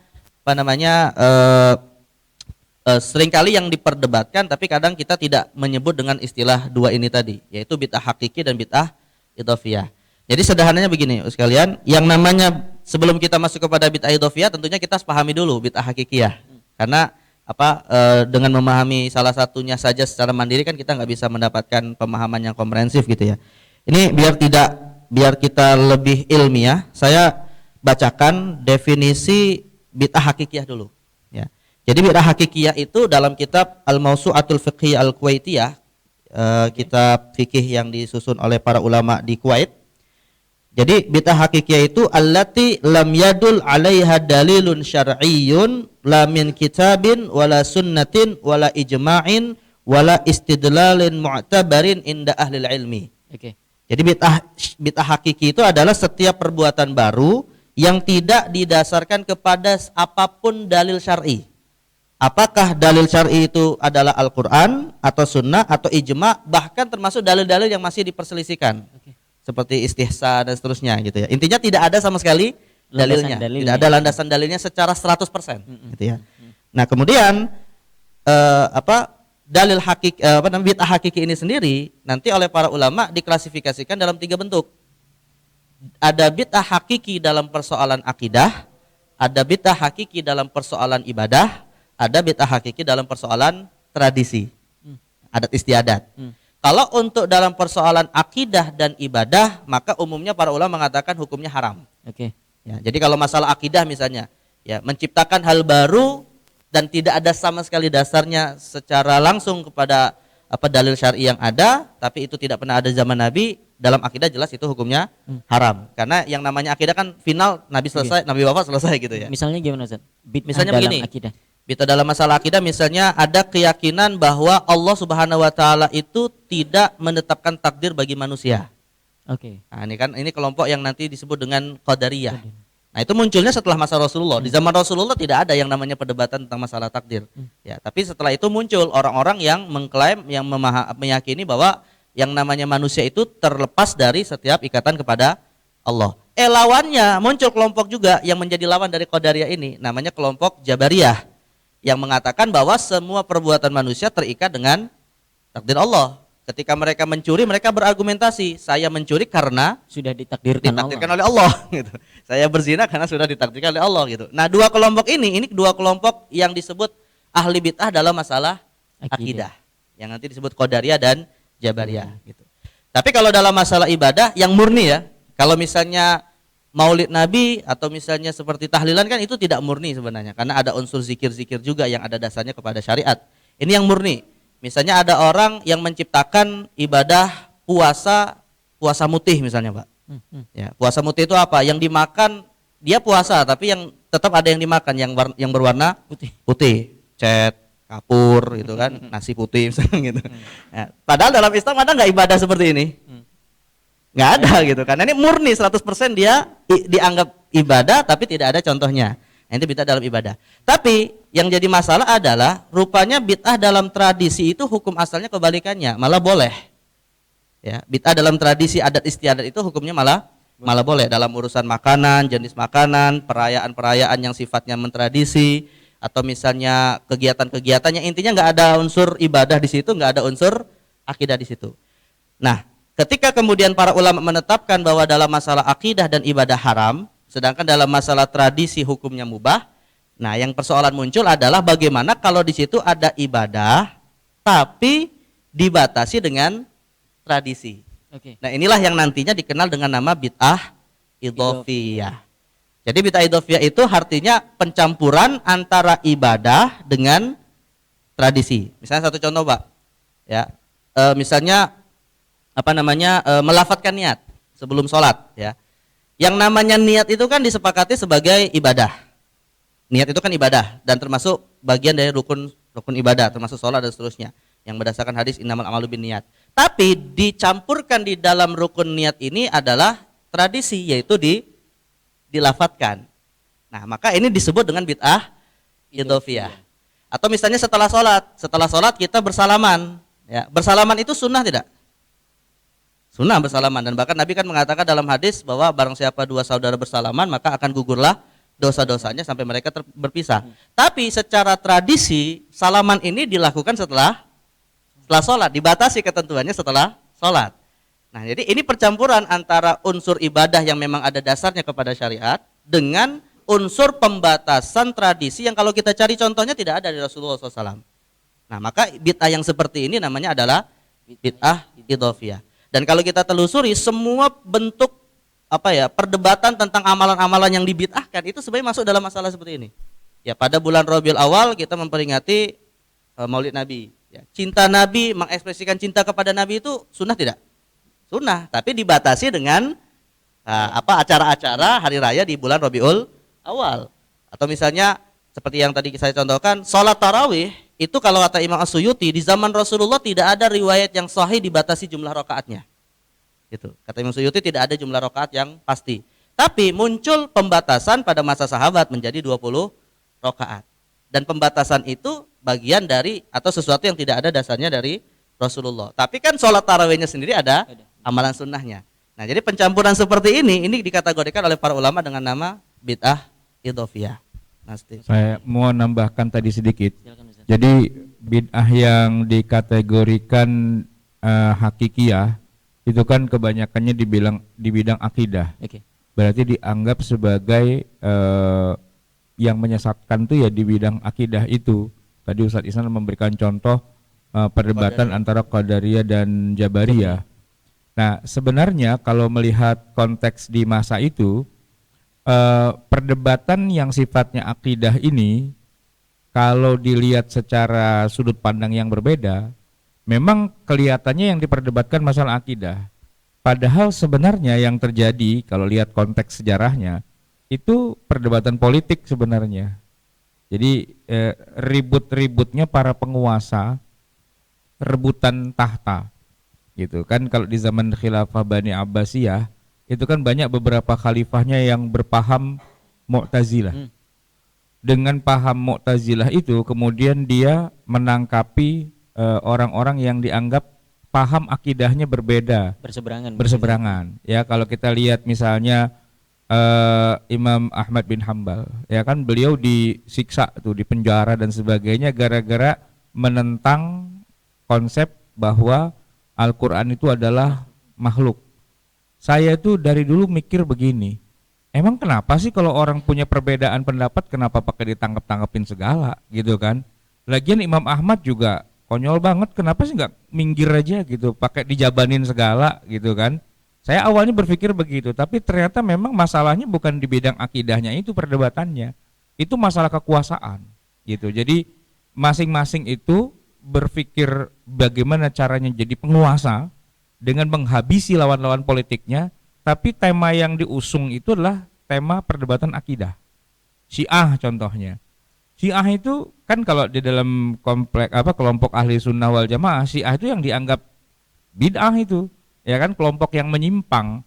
seringkali yang diperdebatkan, tapi kadang kita tidak menyebut dengan istilah dua ini tadi, yaitu bid'ah hakiki dan bid'ah idhofiyah. Jadi sederhananya begini sekalian, yang namanya sebelum kita masuk kepada bid'ah idhofiyah, tentunya kita pahami dulu bid'ah hakikiyah. Karena dengan memahami salah satunya saja secara mandiri kan kita nggak bisa mendapatkan pemahaman yang komprehensif gitu ya. Ini biar kita lebih ilmiah, saya bacakan definisi bid'ah hakikiyah dulu. Ya. Jadi bid'ah hakikiyah itu dalam kitab Al-Mawsu'atul Fiqhiyah Al-Kuwaitiyah, kitab fikih yang disusun oleh para ulama di Kuwait. Jadi bid'ah hakikiyah itu allati lam yadul 'alaiha dalilun syar'iyyun la min kitabin wala sunnatin wala ijma'in wala istidlalin mu'tabarin inda ahli ilmi.
Oke.
Jadi bid'ah hakiki itu adalah setiap perbuatan baru yang tidak didasarkan kepada apapun dalil syar'i. Apakah dalil syar'i itu adalah Al-Qur'an atau sunnah atau ijma', bahkan termasuk dalil-dalil yang masih diperselisihkan.
Oke.
Seperti istihsan dan seterusnya gitu ya. Intinya tidak ada sama sekali dalilnya. Tidak ada landasan dalilnya secara 100% gitu ya. Nah, kemudian dalil hakiki bid'ah hakiki ini sendiri nanti oleh para ulama diklasifikasikan dalam 3 bentuk. Ada bid'ah hakiki dalam persoalan akidah, ada bid'ah hakiki dalam persoalan ibadah, ada bid'ah hakiki dalam persoalan tradisi, adat istiadat. Kalau untuk dalam persoalan akidah dan ibadah, maka umumnya para ulama mengatakan hukumnya haram.
Oke.
Ya, jadi kalau masalah akidah misalnya, ya menciptakan hal baru dan tidak ada sama sekali dasarnya secara langsung kepada dalil syar'i yang ada, tapi itu tidak pernah ada zaman Nabi, dalam akidah jelas itu hukumnya haram. Karena yang namanya akidah kan final, Nabi selesai, Nabi wafat selesai gitu ya.
Misalnya gimana Ustaz?
Misalnya
dalam
begini.
akidah.
Bid'ah dalam masalah akidah misalnya ada keyakinan bahwa Allah Subhanahu wa taala itu tidak menetapkan takdir bagi manusia.
Oke.
Nah, ini kelompok yang nanti disebut dengan Qadariyah. Nah, itu munculnya setelah masa Rasulullah. Di zaman Rasulullah tidak ada yang namanya perdebatan tentang masalah takdir. Ya, tapi setelah itu muncul orang-orang yang mengklaim, yang meyakini bahwa yang namanya manusia itu terlepas dari setiap ikatan kepada Allah. Lawannya muncul kelompok juga yang menjadi lawan dari Qadariyah ini, namanya kelompok Jabariyah, yang mengatakan bahwa semua perbuatan manusia terikat dengan takdir Allah. Ketika mereka mencuri, mereka berargumentasi, saya mencuri karena
sudah ditakdirkan
oleh Allah gitu. Saya berzina karena sudah ditakdirkan oleh Allah gitu. Nah, dua kelompok ini dua kelompok yang disebut ahli bid'ah dalam masalah akidah. Yang nanti disebut Qadariyah dan Jabariyah gitu. Tapi kalau dalam masalah ibadah yang murni ya, kalau misalnya Maulid Nabi atau misalnya seperti tahlilan kan itu tidak murni sebenarnya, karena ada unsur zikir-zikir juga yang ada dasarnya kepada syariat. Ini yang murni. Misalnya ada orang yang menciptakan ibadah puasa mutih misalnya, Pak. Ya, puasa mutih itu apa? Yang dimakan dia puasa tapi yang tetap ada yang dimakan yang berwarna putih. Cet, kapur gitu kan, nasi putih misalnya gitu. Ya, padahal dalam Islam ada nggak ibadah seperti ini? Nggak ada gitu, karena ini murni 100% dia dianggap ibadah tapi tidak ada contohnya. Nah, itu bid'ah dalam ibadah. Tapi yang jadi masalah adalah rupanya bid'ah dalam tradisi itu hukum asalnya kebalikannya, malah boleh. Ya, bid'ah dalam tradisi adat istiadat itu hukumnya malah boleh dalam urusan makanan, jenis makanan, perayaan-perayaan yang sifatnya mentradisi, atau misalnya kegiatan-kegiatan yang intinya nggak ada unsur ibadah di situ, nggak ada unsur akidah di situ. Nah, ketika kemudian para ulama menetapkan bahwa dalam masalah akidah dan ibadah haram, sedangkan dalam masalah tradisi hukumnya mubah. Nah, yang persoalan muncul adalah bagaimana kalau di situ ada ibadah tapi dibatasi dengan tradisi. Nah, inilah yang nantinya dikenal dengan nama bid'ah idhofiyah. Jadi bid'ah idhofiyah itu artinya pencampuran antara ibadah dengan tradisi. Misalnya satu contoh, Pak. Ya. Misalnya melafadzkan niat sebelum sholat ya. Yang namanya niat itu kan disepakati sebagai ibadah. Niat itu kan ibadah dan termasuk bagian dari rukun ibadah, termasuk sholat dan seterusnya, yang berdasarkan hadis innamal a'malu binniyat. Tapi dicampurkan di dalam rukun niat ini adalah tradisi, yaitu dilafadzkan. Nah, maka ini disebut dengan bid'ah idhofiyah. Atau misalnya setelah sholat kita bersalaman ya. Bersalaman itu sunnah tidak? Sunnah bersalaman, dan bahkan Nabi kan mengatakan dalam hadis bahwa barang siapa dua saudara bersalaman maka akan gugurlah dosa-dosanya sampai mereka berpisah. Tapi secara tradisi salaman ini dilakukan setelah sholat, dibatasi ketentuannya setelah sholat. Nah, jadi ini percampuran antara unsur ibadah yang memang ada dasarnya kepada syariat dengan unsur pembatasan tradisi yang kalau kita cari contohnya tidak ada di Rasulullah SAW. Nah, maka bid'ah yang seperti ini namanya adalah bid'ah idhofiyah. Dan kalau kita telusuri semua bentuk perdebatan tentang amalan-amalan yang dibid'ahkan itu sebenarnya masuk dalam masalah seperti ini. Ya, pada bulan Rabiul Awal kita memperingati Maulid Nabi. Ya, cinta Nabi, mengekspresikan cinta kepada Nabi itu sunnah tidak? Sunnah, tapi dibatasi dengan acara-acara hari raya di bulan Rabiul Awal. Atau misalnya seperti yang tadi saya contohkan, sholat tarawih itu kalau kata Imam As-Suyuti di zaman Rasulullah tidak ada riwayat yang sahih dibatasi jumlah rakaatnya. Gitu. Kata Imam Suyuti tidak ada jumlah rakaat yang pasti. Tapi muncul pembatasan pada masa sahabat menjadi 20 rakaat. Dan pembatasan itu bagian dari atau sesuatu yang tidak ada dasarnya dari Rasulullah. Tapi kan sholat tarawihnya sendiri ada amalan sunnahnya. Nah, jadi pencampuran seperti ini dikategorikan oleh para ulama dengan nama bid'ah idhofiyah.
Saya mau nambahkan tadi sedikit. Jadi bid'ah yang dikategorikan hakikiyah itu kan kebanyakannya di bidang akidah. Berarti dianggap sebagai yang menyesatkan tuh ya di bidang akidah itu. Tadi Ustadz Ihsan memberikan contoh perdebatan antara Qadariyah dan Jabariyah. Nah, sebenarnya kalau melihat konteks di masa itu, perdebatan yang sifatnya akidah ini kalau dilihat secara sudut pandang yang berbeda, memang kelihatannya yang diperdebatkan masalah akidah. Padahal sebenarnya yang terjadi kalau lihat konteks sejarahnya itu perdebatan politik sebenarnya. Jadi ribut-ributnya para penguasa, rebutan tahta, gitu kan. Kalau di zaman Khilafah Bani Abbasiyah itu kan banyak beberapa khalifahnya yang berpaham Mu'tazilah. Dengan paham Mu'tazilah itu kemudian dia menangkapi orang-orang yang dianggap paham akidahnya berbeda, berseberangan. Ya, kalau kita lihat misalnya Imam Ahmad bin Hambal, ya kan beliau disiksa tuh, dipenjara dan sebagainya gara-gara menentang konsep bahwa Al-Qur'an itu adalah makhluk. Saya tuh dari dulu mikir begini, emang kenapa sih kalau orang punya perbedaan pendapat kenapa pakai ditangkap-tangkepin segala gitu kan? Lagian Imam Ahmad juga konyol banget, kenapa sih nggak minggir aja gitu, pakai dijabanin segala gitu kan? Saya awalnya berpikir begitu, tapi ternyata memang masalahnya bukan di bidang akidahnya itu perdebatannya, itu masalah kekuasaan gitu. Jadi masing-masing itu berpikir bagaimana caranya jadi penguasa dengan menghabisi lawan-lawan politiknya, tapi tema yang diusung itu adalah tema perdebatan akidah. Syiah contohnya. Syiah itu kan kalau di dalam kelompok ahli sunnah wal jamaah, Syiah itu yang dianggap bid'ah itu, ya kan, kelompok yang menyimpang.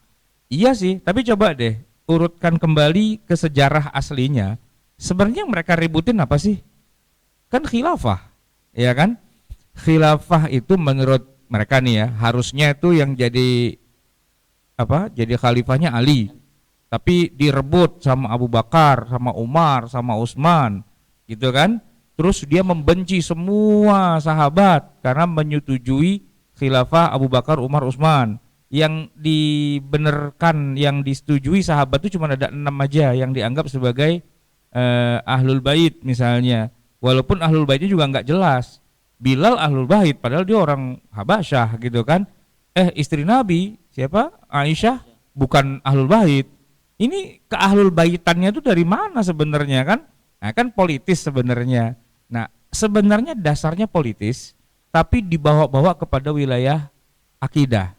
Iya sih, tapi coba deh urutkan kembali ke sejarah aslinya. Sebenarnya mereka ributin apa sih? Kan khilafah, ya kan? Khilafah itu menurut mereka nih ya, harusnya itu yang jadi jadi khalifahnya Ali. Tapi direbut sama Abu Bakar, sama Umar, sama Utsman. Gitu kan, terus dia membenci semua sahabat karena menyetujui khilafah Abu Bakar, Umar, Utsman. Yang dibenarkan, yang disetujui sahabat itu cuma ada 6 aja yang dianggap sebagai ahlul bait misalnya. Walaupun ahlul baitnya juga nggak jelas. Bilal ahlul bait padahal dia orang Habasyah gitu kan. Istri Nabi siapa? Aisyah bukan ahlul bait. Ini keahlul baitannya itu dari mana sebenarnya kan? Nah, kan politis sebenarnya. Nah, sebenarnya dasarnya politis, tapi dibawa-bawa kepada wilayah akidah.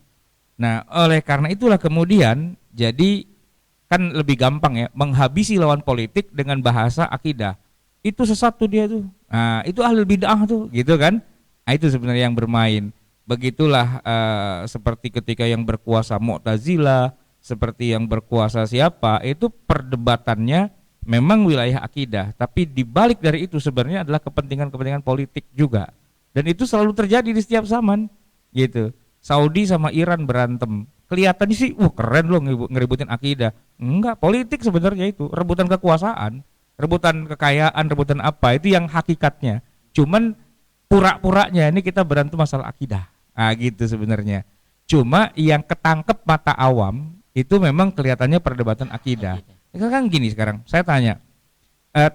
Nah, oleh karena itulah kemudian jadi kan lebih gampang ya menghabisi lawan politik dengan bahasa akidah. Itu sesat tuh dia tuh. Nah, itu ahlul bid'ah tuh, gitu kan? Nah, itu sebenarnya yang bermain. Begitulah seperti ketika yang berkuasa Mu'tazilah, seperti yang berkuasa siapa, itu perdebatannya memang wilayah akidah, tapi dibalik dari itu sebenarnya adalah kepentingan-kepentingan politik juga, dan itu selalu terjadi di setiap zaman, gitu. Saudi sama Iran berantem, kelihatannya sih keren loh ngeributin akidah. Enggak, politik sebenarnya itu rebutan kekuasaan, rebutan kekayaan, rebutan apa, itu yang hakikatnya. Cuman pura-puranya ini kita berantem masalah akidah. Nah gitu sebenarnya. Cuma yang ketangkep mata awam itu memang kelihatannya perdebatan akidah. Kan gini sekarang, saya tanya,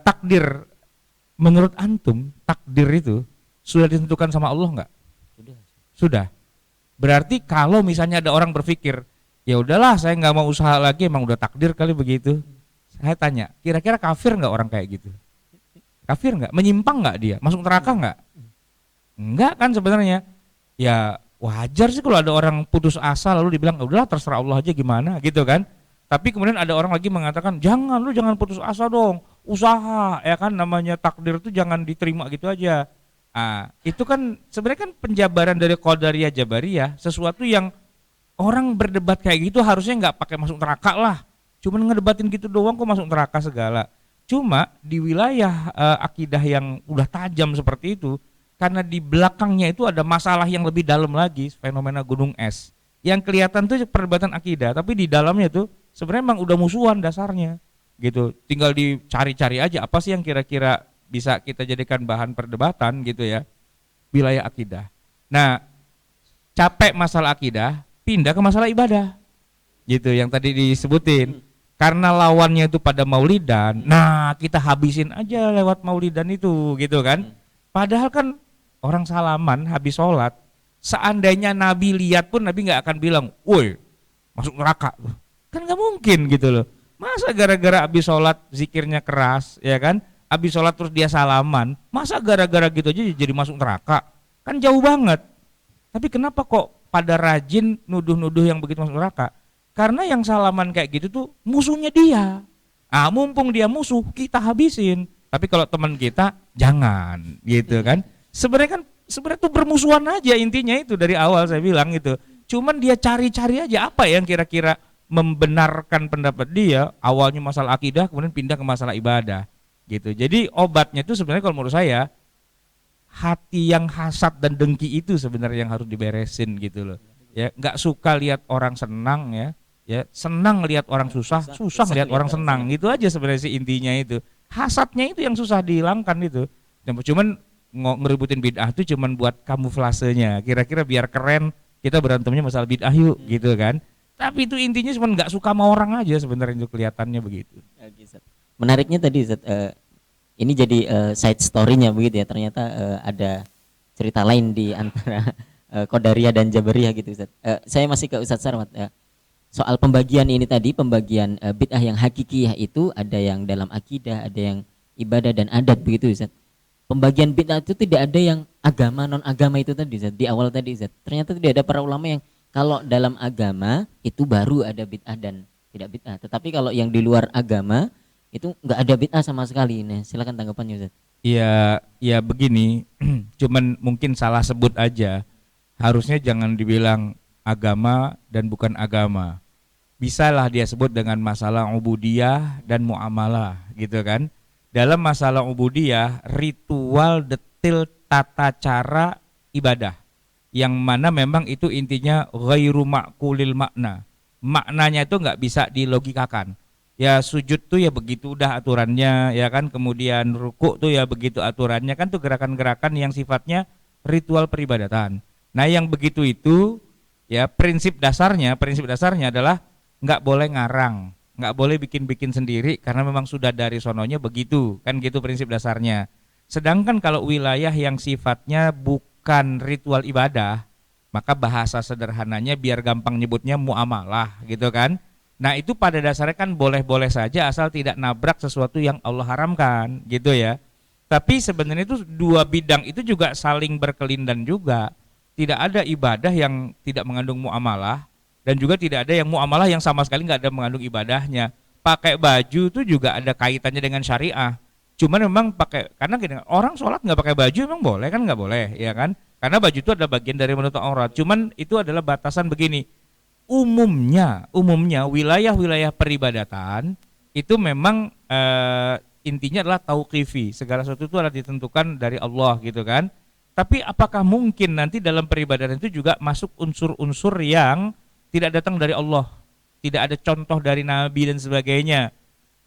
takdir menurut antum, takdir itu sudah ditentukan sama Allah enggak? Sudah. Berarti kalau misalnya ada orang berpikir, ya udahlah saya nggak mau usaha lagi, emang udah takdir kali begitu. Saya tanya, kira-kira kafir nggak orang kayak gitu? Kafir nggak? Menyimpang nggak dia? Masuk neraka nggak? Enggak kan sebenarnya. Ya wajar sih kalau ada orang putus asa lalu dibilang udahlah terserah Allah aja gimana gitu kan. Tapi kemudian ada orang lagi mengatakan jangan putus asa dong, usaha ya kan, namanya takdir itu jangan diterima gitu aja. Ah, itu kan sebenarnya kan penjabaran dari Qadariyah Jabariyah, sesuatu yang orang berdebat kayak gitu harusnya nggak pakai masuk neraka lah. Cuman ngedebatin gitu doang kok masuk neraka segala. Cuma di wilayah akidah yang udah tajam seperti itu, karena di belakangnya itu ada masalah yang lebih dalam lagi, fenomena gunung es. Yang kelihatan tuh perdebatan akidah, tapi di dalamnya tuh sebenarnya emang udah musuhan dasarnya. Gitu. Tinggal dicari-cari aja apa sih yang kira-kira bisa kita jadikan bahan perdebatan gitu ya. Wilayah akidah. Nah, capek masalah akidah, pindah ke masalah ibadah. Gitu yang tadi disebutin. Karena lawannya itu pada maulidan. Nah, kita habisin aja lewat maulidan itu gitu kan. Padahal kan orang salaman habis sholat, seandainya Nabi lihat pun Nabi nggak akan bilang, woi masuk neraka. Kan nggak mungkin gitu loh. Masa gara-gara habis sholat zikirnya keras ya kan, habis sholat terus dia salaman, masa gara-gara gitu aja jadi masuk neraka? Kan jauh banget. Tapi kenapa kok pada rajin nuduh-nuduh yang begitu masuk neraka? Karena yang salaman kayak gitu tuh musuhnya dia. Ah, mumpung dia musuh, kita habisin. Tapi kalau teman kita jangan gitu kan. Sebenarnya tuh bermusuhan aja intinya itu dari awal saya bilang gitu. Cuman dia cari-cari aja apa yang kira-kira membenarkan pendapat dia, awalnya masalah akidah kemudian pindah ke masalah ibadah gitu. Jadi obatnya itu sebenarnya kalau menurut saya hati yang hasad dan dengki itu sebenarnya yang harus diberesin gitu loh. Ya, enggak suka lihat orang senang ya. Ya, senang lihat orang susah lihat orang senang. Gitu aja sebenarnya sih intinya itu. Hasadnya itu yang susah dihilangkan itu. Cuman ngeributin bid'ah itu cuman buat kamuflasenya. Kira-kira biar keren kita berantemnya masalah bid'ah yuk gitu kan. Tapi itu intinya cuma nggak suka sama orang aja sebenarnya itu kelihatannya begitu.
Menariknya tadi ini jadi side story-nya begitu ya. Ternyata ada cerita lain di antara Qadariyah dan Jabariyah gitu Ustaz. Saya masih ke Ustaz Sarmat ya. Soal pembagian ini tadi, pembagian bid'ah yang hakikiyah itu ada yang dalam akidah, ada yang ibadah dan adat begitu Ustaz. Pembagian bid'ah itu tidak ada yang agama non agama itu tadi Ustaz. Di awal tadi Ustaz. Ternyata tidak ada para ulama yang kalau dalam agama itu baru ada bid'ah dan tidak bid'ah. Tetapi kalau yang di luar agama itu enggak ada bid'ah sama sekali. Nah, silakan tanggapannya Ustaz.
Iya, ya begini. Cuman mungkin salah sebut aja. Harusnya jangan dibilang agama dan bukan agama. Bisalah dia sebut dengan masalah ubudiyah dan muamalah gitu kan. Dalam masalah ubudiyah, ritual detil tata cara ibadah yang mana memang itu intinya ghairu ma'kulil makna. Maknanya itu nggak bisa dilogikakan. Ya sujud tuh ya begitu udah aturannya ya kan, kemudian rukuk tuh ya begitu aturannya kan, tuh gerakan-gerakan yang sifatnya ritual peribadatan. Nah yang begitu itu ya prinsip dasarnya adalah nggak boleh ngarang, nggak boleh bikin-bikin sendiri karena memang sudah dari sononya begitu kan, gitu prinsip dasarnya. Sedangkan kalau wilayah yang sifatnya bukan ritual ibadah, maka bahasa sederhananya biar gampang nyebutnya muamalah gitu kan. Nah itu pada dasarnya kan boleh-boleh saja asal tidak nabrak sesuatu yang Allah haramkan gitu ya. Tapi sebenarnya itu dua bidang itu juga saling berkelindan juga. Tidak ada ibadah yang tidak mengandung muamalah dan juga tidak ada yang muamalah yang sama sekali nggak ada mengandung ibadahnya. Pakai baju itu juga ada kaitannya dengan syariah. Cuman memang pakai, karena gini, orang sholat nggak pakai baju emang boleh kan? Nggak boleh ya kan? Karena baju itu adalah bagian dari menutup aurat. Cuman itu adalah batasan begini. Umumnya wilayah-wilayah peribadatan itu memang intinya adalah tauqifi. Segala sesuatu itu adalah ditentukan dari Allah gitu kan. Tapi apakah mungkin nanti dalam peribadatan itu juga masuk unsur-unsur yang tidak datang dari Allah, tidak ada contoh dari Nabi dan sebagainya.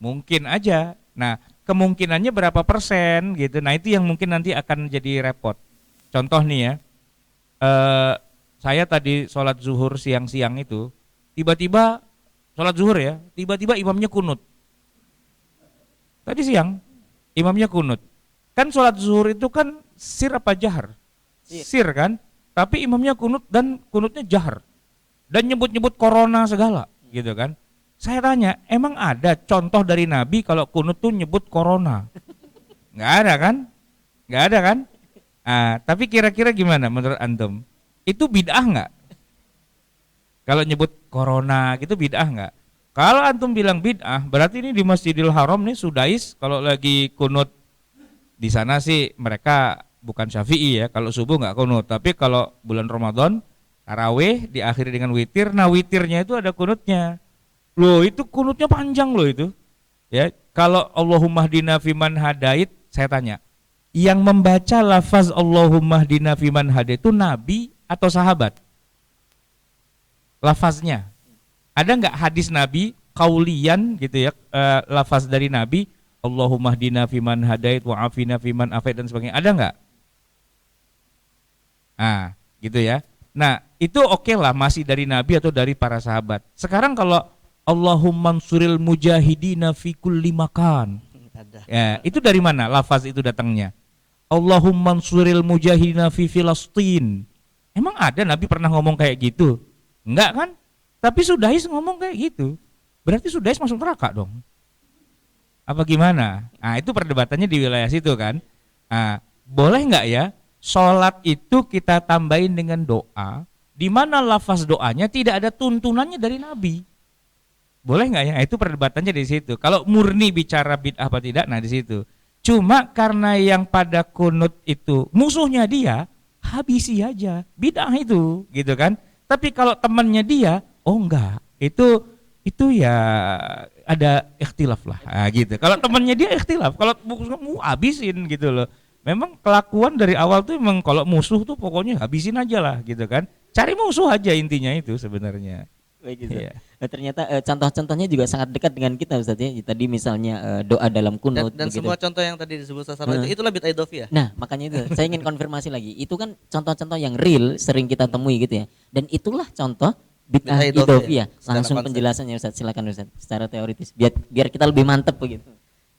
Mungkin aja. Nah, kemungkinannya berapa persen gitu. Nah, itu yang mungkin nanti akan jadi repot. Contoh nih ya, saya tadi sholat zuhur siang-siang itu, tiba-tiba sholat zuhur ya, tiba-tiba imamnya kunut. Tadi siang, imamnya kunut. Kan sholat zuhur itu kan sir apa jahar? Sir kan? Tapi imamnya kunut dan kunutnya jahar. Dan nyebut-nyebut corona segala gitu kan. Saya tanya, emang ada contoh dari Nabi kalau kunut tuh nyebut corona? Nggak ada kan? Nggak ada kan? Nah, tapi kira-kira gimana menurut antum? Itu bid'ah nggak? Kalau nyebut corona gitu bid'ah nggak? Kalau antum bilang bid'ah, berarti ini di Masjidil Haram nih Sudais kalau lagi kunut di sana sih mereka bukan Syafi'i ya, kalau subuh nggak kunut, tapi kalau bulan Ramadan tarawih diakhiri dengan witir, nah witirnya itu ada kunutnya. Loh, itu kunutnya panjang loh itu. Ya, kalau Allahumma hdina fiman hadait, saya tanya, yang membaca lafaz Allahumma hdina fiman hadait itu nabi atau sahabat? Lafaznya. Ada nggak hadis Nabi kaulian gitu ya, lafaz dari Nabi Allahumma hdina fiman hadait wa afina fiman afait dan sebagainya, ada nggak? Nah, gitu ya. Nah, itu oke lah masih dari Nabi atau dari para sahabat. Sekarang kalau Allahumma ansuril mujahidina fi kulli makan. Ya, itu dari mana lafaz itu datangnya? Allahumma ansuril mujahidina fi Filastin. Emang ada Nabi pernah ngomong kayak gitu? Enggak kan? Tapi Sudais ngomong kayak gitu. Berarti Sudais masuk neraka dong. Apa gimana? Nah, itu perdebatannya di wilayah situ kan. Nah, boleh nggak ya sholat itu kita tambahin dengan doa, di mana lafaz doanya tidak ada tuntunannya dari Nabi? Boleh nggak ya? Itu perdebatannya di situ. Kalau murni bicara bid'ah apa tidak, nah di situ. Cuma karena yang pada kunut itu musuhnya dia, habisi aja bid'ah itu, gitu kan? Tapi kalau temannya dia, oh enggak, itu ya ada ikhtilaf lah, nah, gitu. Kalau temannya dia ikhtilaf, kalau mau habisin gitu loh. Memang kelakuan dari awal tuh memang kalau musuh tuh pokoknya habisin aja lah, gitu kan. Cari musuh aja intinya itu sebenarnya.
Baik gitu.
Iya.
Ternyata contoh-contohnya juga sangat dekat dengan kita Ustaz ya. Tadi misalnya doa dalam kunut
Dan
begitu.
semua contoh yang tadi disebut Sasaro itulah bid'ah idhofiyah.
Nah, makanya itu saya ingin konfirmasi lagi. Itu kan contoh-contoh yang real sering kita temui gitu ya. Dan itulah contoh bid'ah
Bid'ah idhofiyah.
idhofiyah. Langsung
Secara konsep.
penjelasannya Ustaz, silakan Ustaz secara teoritis biar kita lebih mantep begitu.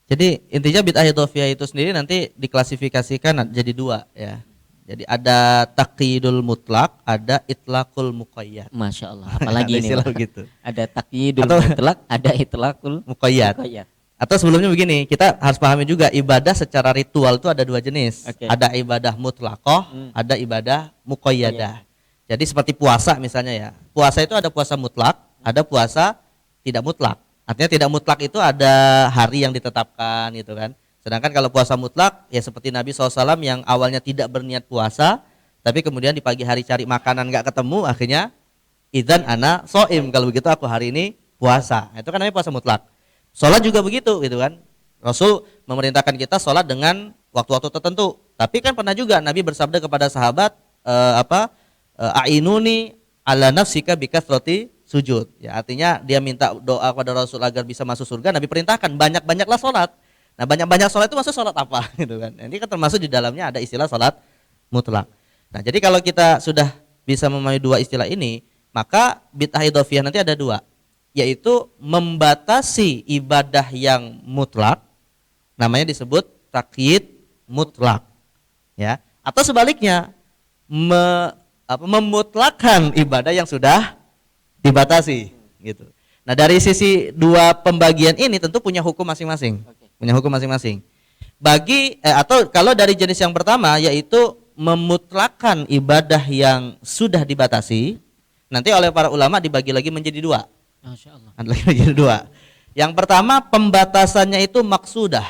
Jadi intinya bid'ah idhofiyah itu sendiri nanti diklasifikasikan jadi dua ya. Jadi ada taqyidul mutlak, ada itlaqul muqayyad.
Masya Allah. Apalagi ini
istilah
Pak.
gitu.
Ada takyidul
Atau-
mutlak, ada itlaqul
Muqayyad.
muqayyad.
Atau sebelumnya begini, kita harus pahami juga ibadah secara ritual itu ada dua jenis.
Oke.
Ada ibadah mutlaqah, ada ibadah muqayyadah. Jadi seperti puasa misalnya ya. Puasa itu ada puasa mutlak, ada puasa tidak mutlak. Artinya tidak mutlak itu ada hari yang ditetapkan gitu kan. Sedangkan kalau puasa mutlak ya seperti Nabi SAW yang awalnya tidak berniat puasa, tapi kemudian di pagi hari cari makanan nggak ketemu, akhirnya idzan ana shaim, kalau begitu aku hari ini puasa. Itu kan namanya puasa mutlak. Sholat juga begitu gitu kan. Rasul memerintahkan kita sholat dengan waktu-waktu tertentu. Tapi kan pernah juga Nabi bersabda kepada sahabat a'inuni ala nafsika bikathrati sujud. Ya, artinya dia minta doa kepada Rasul agar bisa masuk surga. Nabi perintahkan banyak-banyaklah sholat. Nah, banyak-banyak sholat itu maksud sholat apa gitu kan. Ini kan termasuk di dalamnya ada istilah sholat mutlak. Nah, jadi kalau kita sudah bisa memahami dua istilah ini, maka bid'ah idhofiyah nanti ada dua, yaitu membatasi ibadah yang mutlak, namanya disebut taqyid mutlak, ya. Atau sebaliknya, memutlakkan ibadah yang sudah dibatasi, gitu. Nah, dari sisi dua pembagian ini tentu punya hukum masing-masing, punya hukum masing-masing. Atau kalau dari jenis yang pertama, yaitu memutlakkan ibadah yang sudah dibatasi, nanti oleh para ulama dibagi lagi menjadi dua.
Masya Allah.
Ada lagi menjadi dua. Yang pertama, pembatasannya itu maksudah.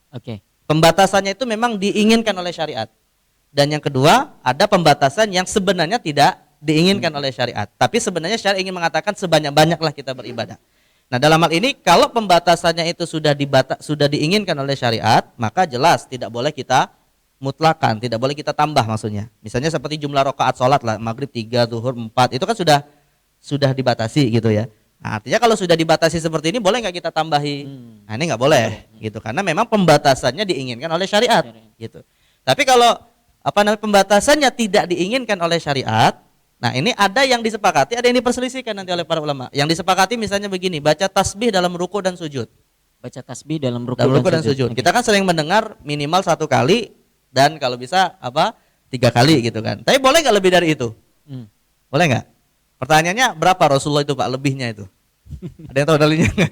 Oke.
Pembatasannya itu memang diinginkan oleh syariat. Dan yang kedua, ada pembatasan yang sebenarnya tidak diinginkan oleh syariat. Tapi sebenarnya syariat ingin mengatakan sebanyak-banyaklah kita beribadah. Nah, dalam hal ini kalau pembatasannya itu sudah diinginkan oleh syariat, maka jelas tidak boleh kita mutlakan, tidak boleh kita tambah maksudnya. Misalnya seperti jumlah rakaat sholat lah, maghrib 3, zuhur 4, itu kan sudah sudah dibatasi gitu ya. Nah, artinya kalau sudah dibatasi seperti ini boleh nggak kita tambahi? Nah, ini nggak boleh gitu karena memang pembatasannya diinginkan oleh syariat gitu. Tapi kalau pembatasannya tidak diinginkan oleh syariat, nah ini ada yang disepakati, ada yang diperselisihkan nanti oleh para ulama. Yang disepakati misalnya begini, baca tasbih dalam ruku dan sujud.
Baca tasbih dalam ruku
dan sujud. Kita kan sering mendengar minimal 1 kali dan kalau bisa 3 kali gitu kan. Tapi boleh nggak lebih dari itu? Boleh nggak? Pertanyaannya berapa Rasulullah itu Pak lebihnya itu? Ada yang tahu dalilnya nggak?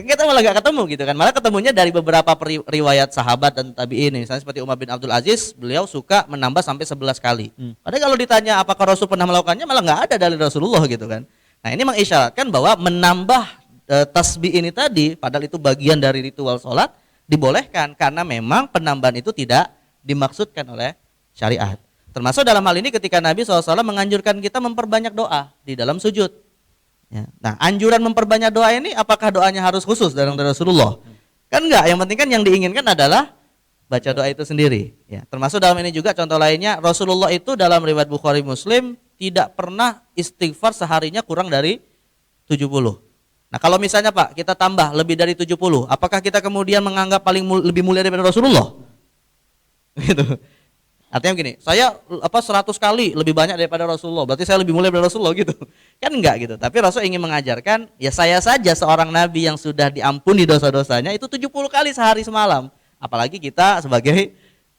Kita malah nggak ketemu gitu kan. Malah ketemunya dari beberapa riwayat sahabat dan tabi'in. Misalnya seperti Umar bin Abdul Aziz, beliau suka menambah sampai 11 kali. Padahal kalau ditanya apakah Rasul pernah melakukannya, malah nggak ada dari Rasulullah gitu kan. Nah ini mengisyaratkan bahwa menambah tasbih ini tadi, padahal itu bagian dari ritual sholat, dibolehkan karena memang penambahan itu tidak dimaksudkan oleh syariat. Termasuk dalam hal ini ketika Nabi SAW menganjurkan kita memperbanyak doa di dalam sujud. Ya. Nah, anjuran memperbanyak doa ini apakah doanya harus khusus dari Rasulullah? Kan enggak, yang penting kan yang diinginkan adalah baca doa itu sendiri. Ya. Termasuk dalam ini juga contoh lainnya, Rasulullah itu dalam riwayat Bukhari Muslim tidak pernah istighfar seharinya kurang dari 70. Nah kalau misalnya Pak, kita tambah lebih dari 70, apakah kita kemudian menganggap lebih mulia daripada Rasulullah? Gitu. Artinya begini, saya 100 kali lebih banyak daripada Rasulullah, berarti saya lebih mulia daripada Rasulullah gitu. Kan enggak gitu. Tapi Rasul ingin mengajarkan, ya saya saja seorang nabi yang sudah diampuni dosa-dosanya itu 70 kali sehari semalam. Apalagi kita sebagai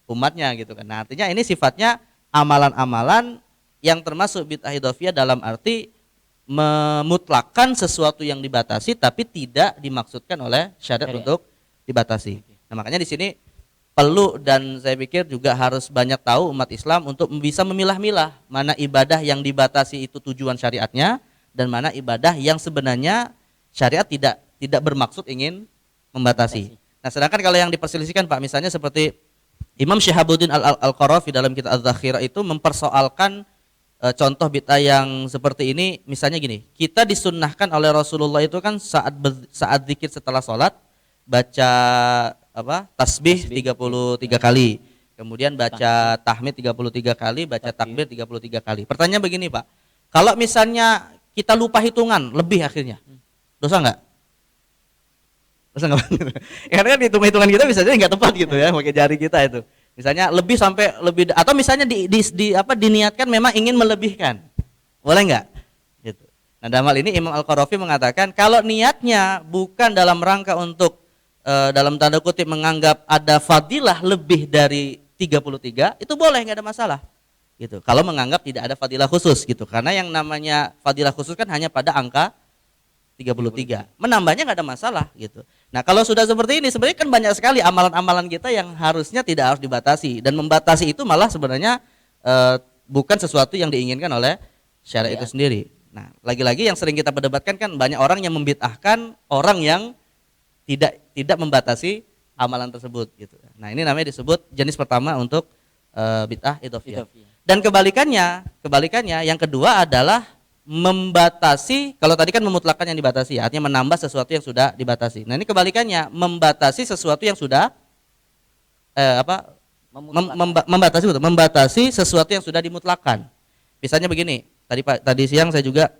umatnya gitu kan. Nah, artinya ini sifatnya amalan-amalan yang termasuk bid'ah idhofiyah dalam arti memutlakkan sesuatu yang dibatasi tapi tidak dimaksudkan oleh syariat untuk dibatasi. Nah, makanya di sini perlu dan saya pikir juga harus banyak tahu umat Islam untuk bisa memilah-milah mana ibadah yang dibatasi itu tujuan syariatnya dan mana ibadah yang sebenarnya syariat tidak bermaksud ingin membatasi. Nah, sedangkan kalau yang diperselisihkan Pak, misalnya seperti Imam Syihabuddin Al-Qarafi dalam kitab Az-Zakhirah itu mempersoalkan contoh bid'ah yang seperti ini, misalnya gini, kita disunnahkan oleh Rasulullah itu kan saat zikir setelah sholat baca tasbih 33 kali, kemudian baca tahmid 33 kali, baca takbir 33 kali. Pertanyaan begini Pak, kalau misalnya kita lupa hitungan lebih akhirnya, dosa nggak? Dosa nggak? Karena kan hitungan kita bisa jadi nggak tepat gitu ya, pakai jari kita itu. Misalnya lebih sampai lebih, atau misalnya diniatkan memang ingin melebihkan, boleh nggak? Gitu. Nah dalam hal ini Imam Al-Qarafi mengatakan kalau niatnya bukan dalam rangka untuk dalam tanda kutip menganggap ada fadilah lebih dari 33, itu boleh, nggak ada masalah gitu. Kalau menganggap tidak ada fadilah khusus gitu, karena yang namanya fadilah khusus kan hanya pada angka 33, menambahnya nggak ada masalah gitu. Nah kalau sudah seperti ini sebenarnya kan banyak sekali amalan-amalan kita yang harusnya tidak harus dibatasi, dan membatasi itu malah sebenarnya bukan sesuatu yang diinginkan oleh syariat itu sendiri. Nah lagi-lagi yang sering kita perdebatkan kan banyak orang yang membid'ahkan orang yang tidak membatasi amalan tersebut gitu. Nah ini namanya disebut jenis pertama untuk bid'ah idhofiyah. Dan kebalikannya yang kedua adalah membatasi. Kalau tadi kan memutlakkan yang dibatasi, artinya menambah sesuatu yang sudah dibatasi. Nah ini kebalikannya, membatasi sesuatu yang sudah membatasi sesuatu yang sudah dimutlakkan. Misalnya begini, tadi siang saya juga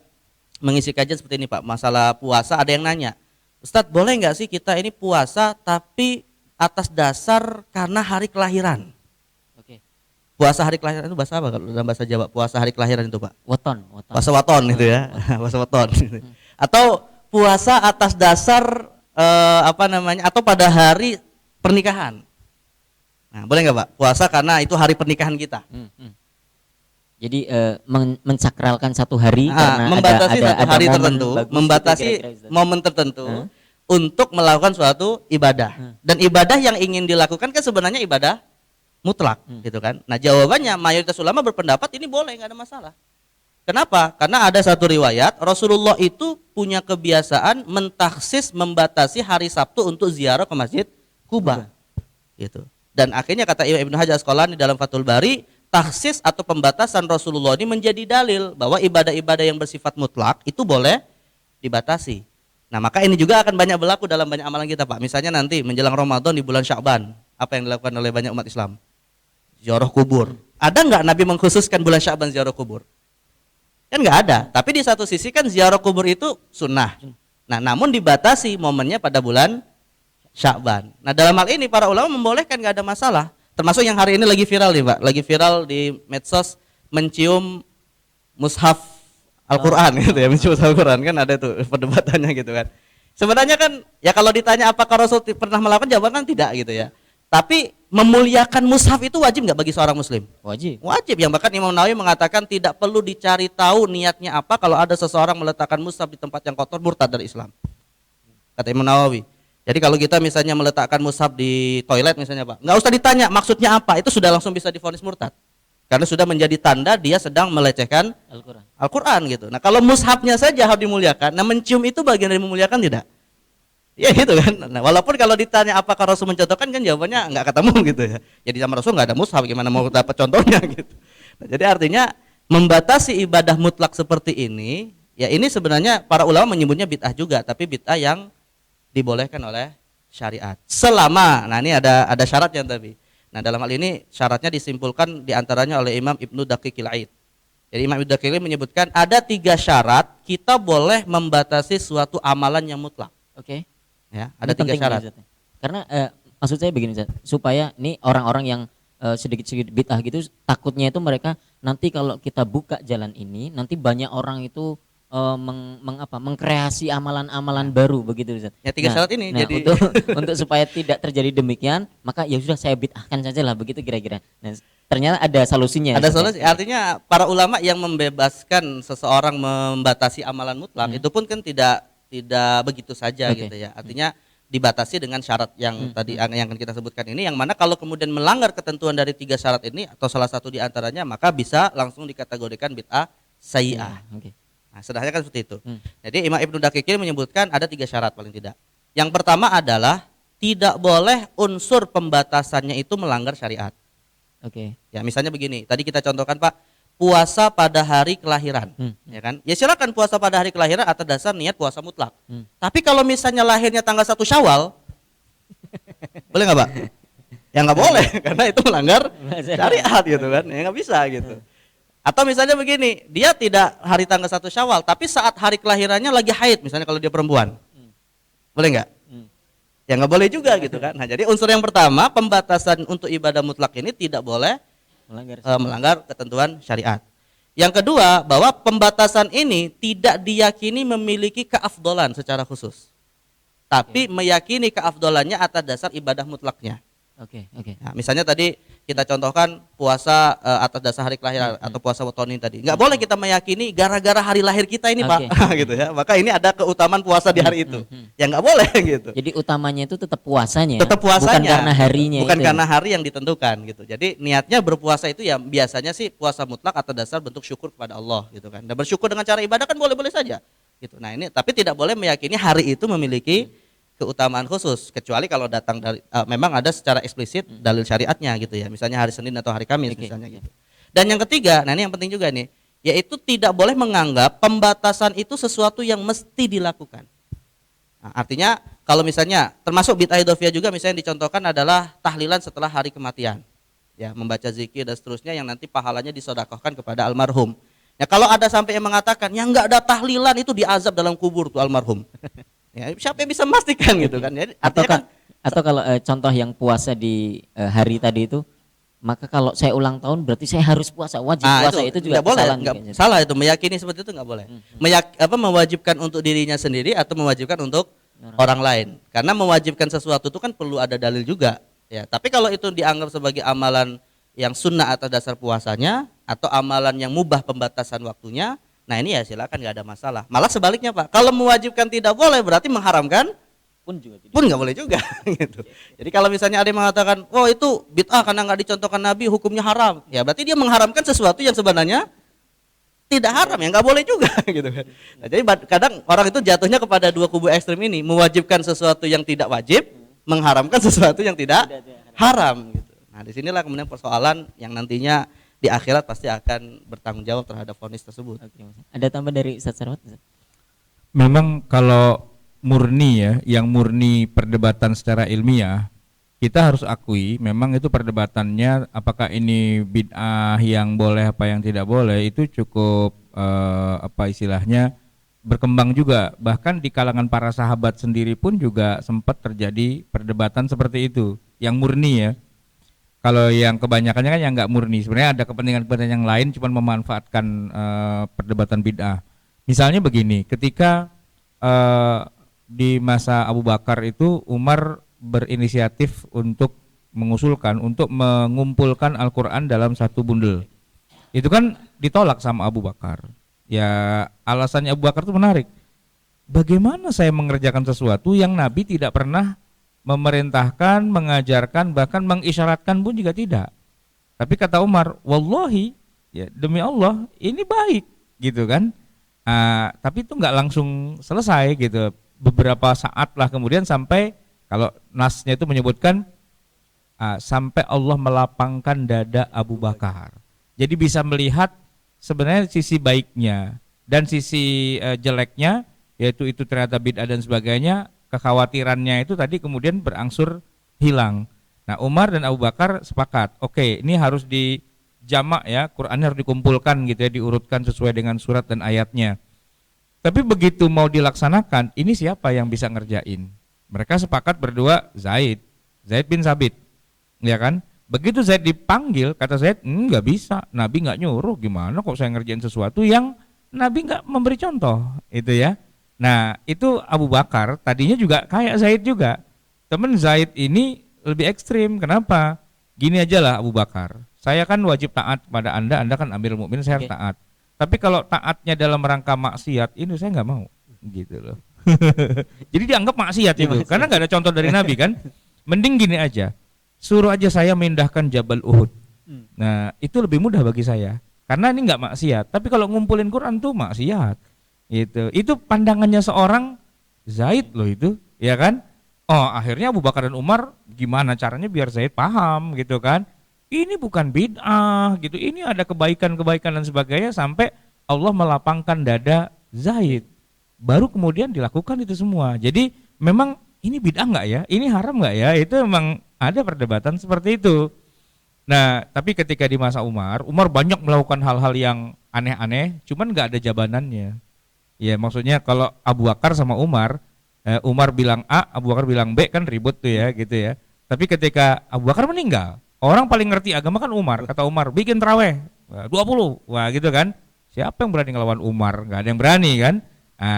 mengisi kajian seperti ini Pak, masalah puasa. Ada yang nanya, Ustadz boleh nggak sih kita ini puasa tapi atas dasar karena hari kelahiran? Oke. Puasa hari kelahiran itu bahasa apa kalau dalam bahasa Jawa? Puasa hari kelahiran itu Pak?
Weton.
Puasa weton itu ya, puasa weton. Atau puasa atas dasar atau pada hari pernikahan. Nah boleh nggak Pak? Puasa karena itu hari pernikahan kita.
Jadi mensakralkan satu hari karena
membatasi
ada
hari
momen
tertentu,
bagus
membatasi
gitu, kira-kira.
momen tertentu untuk melakukan suatu ibadah. Dan ibadah yang ingin dilakukan kan sebenarnya ibadah mutlak, gitu kan. Nah jawabannya mayoritas ulama berpendapat ini boleh, nggak ada masalah. Kenapa? Karena ada satu riwayat Rasulullah itu punya kebiasaan mentaksis, membatasi hari Sabtu untuk ziarah ke Masjid Kuba, gitu. Dan akhirnya kata Ibnu Hajar Asqalani dalam Fathul Bari, taksis atau pembatasan Rasulullah ini menjadi dalil bahwa ibadah-ibadah yang bersifat mutlak itu boleh dibatasi. Nah maka ini juga akan banyak berlaku dalam banyak amalan kita Pak. Misalnya nanti menjelang Ramadan di bulan Sya'ban, apa yang dilakukan oleh banyak umat Islam? Ziarah kubur. Ada nggak Nabi mengkhususkan bulan Sya'ban ziarah kubur? Kan nggak ada. Tapi di satu sisi kan ziarah kubur itu sunnah. Nah, namun dibatasi momennya pada bulan Sya'ban. Nah, dalam hal ini para ulama membolehkan, nggak ada masalah. Termasuk yang hari ini lagi viral nih, Pak. Lagi viral di medsos mencium mushaf Al-Qur'an gitu ya, mencium mushaf Al-Qur'an, kan ada tuh perdebatannya gitu kan. Sebenarnya kan ya kalau ditanya apakah Rasul pernah melakukan, jawaban kan tidak gitu ya. Tapi memuliakan mushaf itu wajib nggak bagi seorang muslim?
Wajib.
Wajib, yang bahkan Imam Nawawi mengatakan tidak perlu dicari tahu niatnya apa, kalau ada seseorang meletakkan mushaf di tempat yang kotor, murtad dari Islam. Kata Imam Nawawi. Jadi kalau kita misalnya meletakkan mushaf di toilet misalnya, Pak, nggak usah ditanya maksudnya apa, itu sudah langsung bisa divonis murtad. Karena sudah menjadi tanda dia sedang melecehkan Al-Qur'an gitu. Nah, kalau mushafnya saja harus dimuliakan, nah mencium itu bagian dari memuliakan tidak? Ya gitu kan. Nah, walaupun kalau ditanya apakah Rasul mencontohkan, kan jawabannya nggak ketemu gitu ya. Jadi sama Rasul nggak ada mushaf, gimana mau dapat contohnya gitu. Nah, jadi artinya membatasi ibadah mutlak seperti ini, ya ini sebenarnya para ulama menyebutnya bid'ah juga, tapi bid'ah yang dibolehkan oleh syariat. Selama, nah ini ada syaratnya tadi. Nah, dalam hal ini syaratnya disimpulkan diantaranya oleh Imam Ibnu Daqiqil Aid. Jadi Imam Ibnu Daqiqil menyebutkan ada 3 syarat kita boleh membatasi suatu amalan yang mutlak.
Oke.
Ya, ada
Ini
3 syarat.
nih, Ustaz. Karena maksud saya begini, Ustaz, supaya ini orang-orang yang sedikit-sedikit bid'ah gitu, takutnya itu mereka nanti kalau kita buka jalan ini, nanti banyak orang itu mengkreasi amalan-amalan baru begitu, Ustaz.
Ya 3 syarat ini
nah,
jadi
untuk supaya tidak terjadi demikian, maka ya sudah saya bid'ahkan saja lah begitu kira-kira. Nah, ternyata ada solusinya.
ada solusi. Artinya para ulama yang membebaskan seseorang membatasi amalan mutlak itu pun kan tidak begitu saja gitu ya. Artinya dibatasi dengan syarat yang tadi yang kita sebutkan ini, yang mana kalau kemudian melanggar ketentuan dari 3 syarat ini atau salah satu di antaranya, maka bisa langsung dikategorikan bid'ah sayyi'ah.
Okay.
Nah, sederhananya kan seperti itu. Jadi Imam Ibnu Daqiqil menyebutkan ada 3 syarat paling tidak. Yang pertama adalah tidak boleh unsur pembatasannya itu melanggar syariat.
Oke.
Ya, misalnya begini, tadi kita contohkan, Pak, puasa pada hari kelahiran, ya kan? Ya silakan puasa pada hari kelahiran atas dasar niat puasa mutlak. Tapi kalau misalnya lahirnya tanggal 1 Syawal, boleh nggak, Pak? Ya nggak boleh, karena itu melanggar syariat gitu kan, ya nggak bisa gitu. Atau misalnya begini, dia tidak hari tanggal 1 Syawal, tapi saat hari kelahirannya lagi haid, misalnya kalau dia perempuan, boleh nggak? Ya nggak boleh juga gitu kan. Nah, jadi unsur yang pertama, pembatasan untuk ibadah mutlak ini tidak boleh melanggar ketentuan syariat. Yang kedua, bahwa pembatasan ini tidak diyakini memiliki keafdolan secara khusus, tapi meyakini keafdolannya atas dasar ibadah mutlaknya.
Oke.
Nah, misalnya tadi kita contohkan puasa atas dasar hari kelahiran atau puasa wetonin tadi. Nggak boleh kita meyakini gara-gara hari lahir kita ini, Pak, gitu ya. Maka ini ada keutamaan puasa di hari itu. Ya nggak boleh gitu.
Jadi utamanya itu tetap puasanya.
Tetap puasanya.
Bukan karena harinya.
Bukan
itu.
karena hari yang ditentukan gitu. Jadi niatnya berpuasa itu ya biasanya sih puasa mutlak atas dasar bentuk syukur kepada Allah gitu kan. Dan bersyukur dengan cara ibadah kan boleh-boleh saja gitu. Nah, ini tapi tidak boleh meyakini hari itu memiliki keutamaan khusus, kecuali kalau datang dari memang ada secara eksplisit dalil syariatnya gitu ya, misalnya hari Senin atau hari Kamis misalnya gitu. Dan yang ketiga, nah ini yang penting juga nih, yaitu tidak boleh menganggap pembatasan itu sesuatu yang mesti dilakukan. Nah, artinya kalau misalnya termasuk bid'ah idhofiyah juga, misalnya dicontohkan adalah tahlilan setelah hari kematian, ya, membaca zikir dan seterusnya yang nanti pahalanya disedekahkan kepada almarhum. Ya, kalau ada sampai yang mengatakan yang enggak ada tahlilan itu diazab dalam kubur tuh almarhum. Ya, siapa yang bisa memastikan gitu kan? Jadi,
atau kalau contoh yang puasa di hari tadi itu, maka kalau saya ulang tahun berarti saya harus puasa, wajib puasa, itu juga
salah itu, meyakini seperti itu nggak boleh. Mewajibkan untuk dirinya sendiri atau mewajibkan untuk orang lain. Karena mewajibkan sesuatu itu kan perlu ada dalil juga. Ya, tapi kalau itu dianggap sebagai amalan yang sunnah atas dasar puasanya atau amalan yang mubah pembatasan waktunya, nah ini ya silakan, nggak ada masalah. Malah sebaliknya, Pak, kalau mewajibkan tidak boleh berarti mengharamkan pun nggak boleh juga gitu. Jadi kalau misalnya ada yang mengatakan, oh itu bid'ah karena nggak dicontohkan Nabi hukumnya haram, ya berarti dia mengharamkan sesuatu yang sebenarnya tidak haram, ya nggak boleh juga gitu kan. Nah, jadi kadang orang itu jatuhnya kepada dua kubu ekstrim ini, mewajibkan sesuatu yang tidak wajib, mengharamkan sesuatu yang tidak haram gitu. Nah, disinilah kemudian persoalan yang nantinya di akhirat pasti akan bertanggung jawab terhadap vonis tersebut.
Ada tambahan dari Ustaz Sarwat?
Memang kalau murni ya, yang murni perdebatan secara ilmiah, kita harus akui memang itu perdebatannya apakah ini bid'ah yang boleh apa yang tidak boleh itu cukup apa istilahnya berkembang juga. Bahkan di kalangan para sahabat sendiri pun juga sempat terjadi perdebatan seperti itu, yang murni ya. Kalau yang kebanyakannya kan yang nggak murni, sebenarnya ada kepentingan-kepentingan yang lain, cuman memanfaatkan perdebatan bid'ah. Misalnya begini, ketika di masa Abu Bakar itu Umar berinisiatif untuk mengusulkan untuk mengumpulkan Al-Quran dalam satu bundel. Itu kan ditolak sama Abu Bakar. Ya alasannya Abu Bakar itu menarik. Bagaimana saya mengerjakan sesuatu yang Nabi tidak pernah memerintahkan, mengajarkan, bahkan mengisyaratkan pun juga tidak. Tapi kata Umar, wallahi, ya demi Allah, ini baik, gitu kan. Tapi itu nggak langsung selesai gitu. Beberapa saat lah kemudian sampai, kalau nasnya itu menyebutkan sampai Allah melapangkan dada Abu Bakar. Jadi bisa melihat sebenarnya sisi baiknya dan sisi jeleknya, yaitu itu ternyata bid'ah dan sebagainya. Kekhawatirannya itu tadi kemudian berangsur hilang. Nah, Umar dan Abu Bakar sepakat, oke, ini harus dijamak ya, Qur'annya harus dikumpulkan gitu ya, diurutkan sesuai dengan surat dan ayatnya. Tapi begitu mau dilaksanakan, ini siapa yang bisa ngerjain? Mereka sepakat berdua, Zaid bin Sabit, ya kan? Begitu Zaid dipanggil, kata Zaid, nggak bisa, Nabi nggak nyuruh, gimana kok saya ngerjain sesuatu yang Nabi nggak memberi contoh, itu ya. Nah, itu Abu Bakar tadinya juga kayak Zaid juga. Temen Zaid ini lebih ekstrim, kenapa? Gini aja lah Abu Bakar, saya kan wajib taat kepada Anda kan Amirul Mukminin, saya harus taat. Tapi kalau taatnya dalam rangka maksiat, ini saya nggak mau, gitu loh. Jadi dianggap maksiat itu, karena nggak ada contoh dari Nabi kan. Mending gini aja. Suruh aja saya memindahkan Jabal Uhud. Nah, itu lebih mudah bagi saya. Karena ini enggak maksiat. Tapi kalau ngumpulin Quran tuh maksiat. Itu pandangannya seorang Zaid loh itu, ya kan? Oh, akhirnya Abu Bakar dan Umar gimana caranya biar Zaid paham gitu kan? Ini bukan bid'ah gitu. Ini ada kebaikan-kebaikan dan sebagainya sampai Allah melapangkan dada Zaid. Baru kemudian dilakukan itu semua. Jadi memang ini bid'ah enggak ya? Ini haram enggak ya? Itu memang ada perdebatan seperti itu. Nah, tapi ketika di masa Umar banyak melakukan hal-hal yang aneh-aneh, cuman nggak ada jawabannya. Ya, maksudnya kalau Abu Bakar sama Umar bilang A, Abu Bakar bilang B, kan ribut tuh ya, gitu ya. Tapi ketika Abu Bakar meninggal, orang paling ngerti agama kan Umar. Kata Umar, bikin taraweh 20. Wah, gitu kan. Siapa yang berani ngelawan Umar? Nggak ada yang berani kan.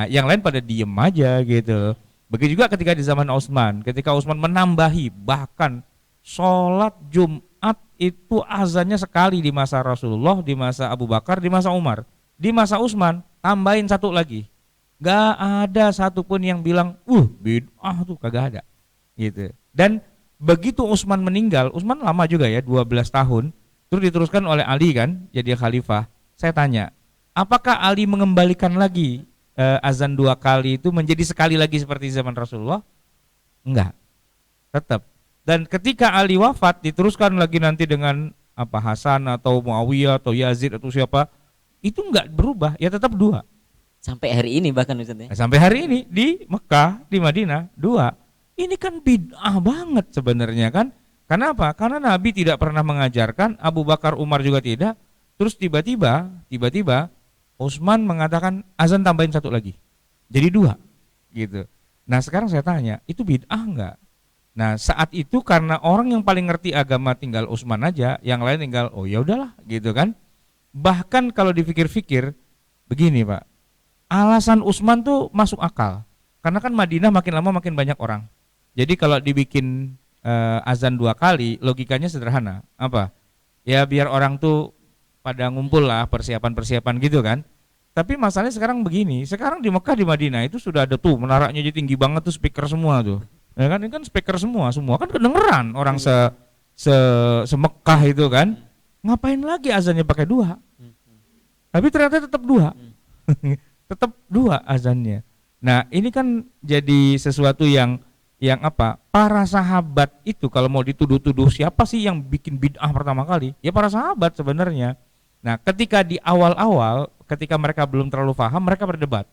Yang lain pada diem aja gitu. Begitu juga ketika di zaman Utsman, ketika Utsman menambahi bahkan sholat Jumat itu azannya sekali di masa Rasulullah, di masa Abu Bakar, di masa Umar. Di masa Utsman tambahin satu lagi. Gak ada satupun yang bilang, bid'ah tuh, kagak ada. Gitu. Dan begitu Utsman meninggal, Utsman lama juga ya, 12 tahun, terus diteruskan oleh Ali kan, jadi khalifah. Saya tanya, apakah Ali mengembalikan lagi azan 2 kali itu menjadi sekali lagi seperti zaman Rasulullah? Enggak, tetap. Dan ketika Ali wafat diteruskan lagi nanti dengan Hasan atau Muawiyah atau Yazid atau siapa, itu enggak berubah, ya tetap 2.
Sampai hari ini bahkan Ustaz ya.
Sampai hari ini di Mekah, di Madinah 2. Ini kan bid'ah banget sebenarnya kan. Kenapa? Karena Nabi tidak pernah mengajarkan, Abu Bakar, Umar juga tidak. Terus tiba-tiba Utsman mengatakan azan tambahin 1 lagi, jadi 2 gitu. Nah sekarang saya tanya, itu bid'ah enggak? Nah saat itu karena orang yang paling ngerti agama tinggal Utsman aja, yang lain tinggal oh ya udahlah gitu kan. Bahkan kalau dipikir-pikir begini Pak, alasan Utsman tuh masuk akal, karena kan Madinah makin lama makin banyak orang. Jadi kalau dibikin azan 2 kali, logikanya sederhana, apa? Ya biar orang tuh pada ngumpul lah, persiapan-persiapan gitu kan. Tapi masalahnya sekarang begini, sekarang di Mekah, di Madinah itu sudah ada tuh menaranya jadi tinggi banget tuh, speaker semua tuh. Ya kan, ini kan speaker semua kan kedengeran orang se-Mekah itu kan. Ngapain lagi azannya pakai 2? Tapi ternyata tetap 2. Tetap 2 azannya. Nah, ini kan jadi sesuatu yang apa? Para sahabat itu kalau mau dituduh-tuduh siapa sih yang bikin bid'ah pertama kali? Ya para sahabat sebenarnya. Nah, ketika di awal-awal, ketika mereka belum terlalu paham, mereka berdebat.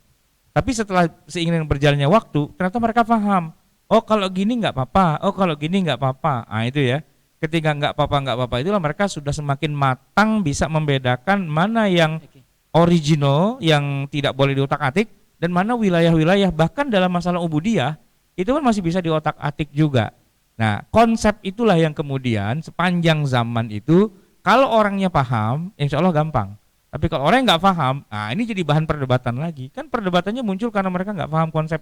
Tapi setelah seiring berjalannya waktu, ternyata mereka paham. Oh, kalau gini nggak apa-apa. Oh, kalau gini nggak apa-apa. Nah, itu ya. Ketika nggak apa-apa, itulah mereka sudah semakin matang bisa membedakan mana yang original yang tidak boleh diotak-atik, dan mana wilayah-wilayah bahkan dalam masalah ubudiyah itu kan masih bisa diotak-atik juga. Nah, konsep itulah yang kemudian sepanjang zaman itu kalau orangnya paham, insya Allah gampang. Tapi kalau orang yang nggak paham, nah ini jadi bahan perdebatan lagi. Kan perdebatannya muncul karena mereka nggak paham konsep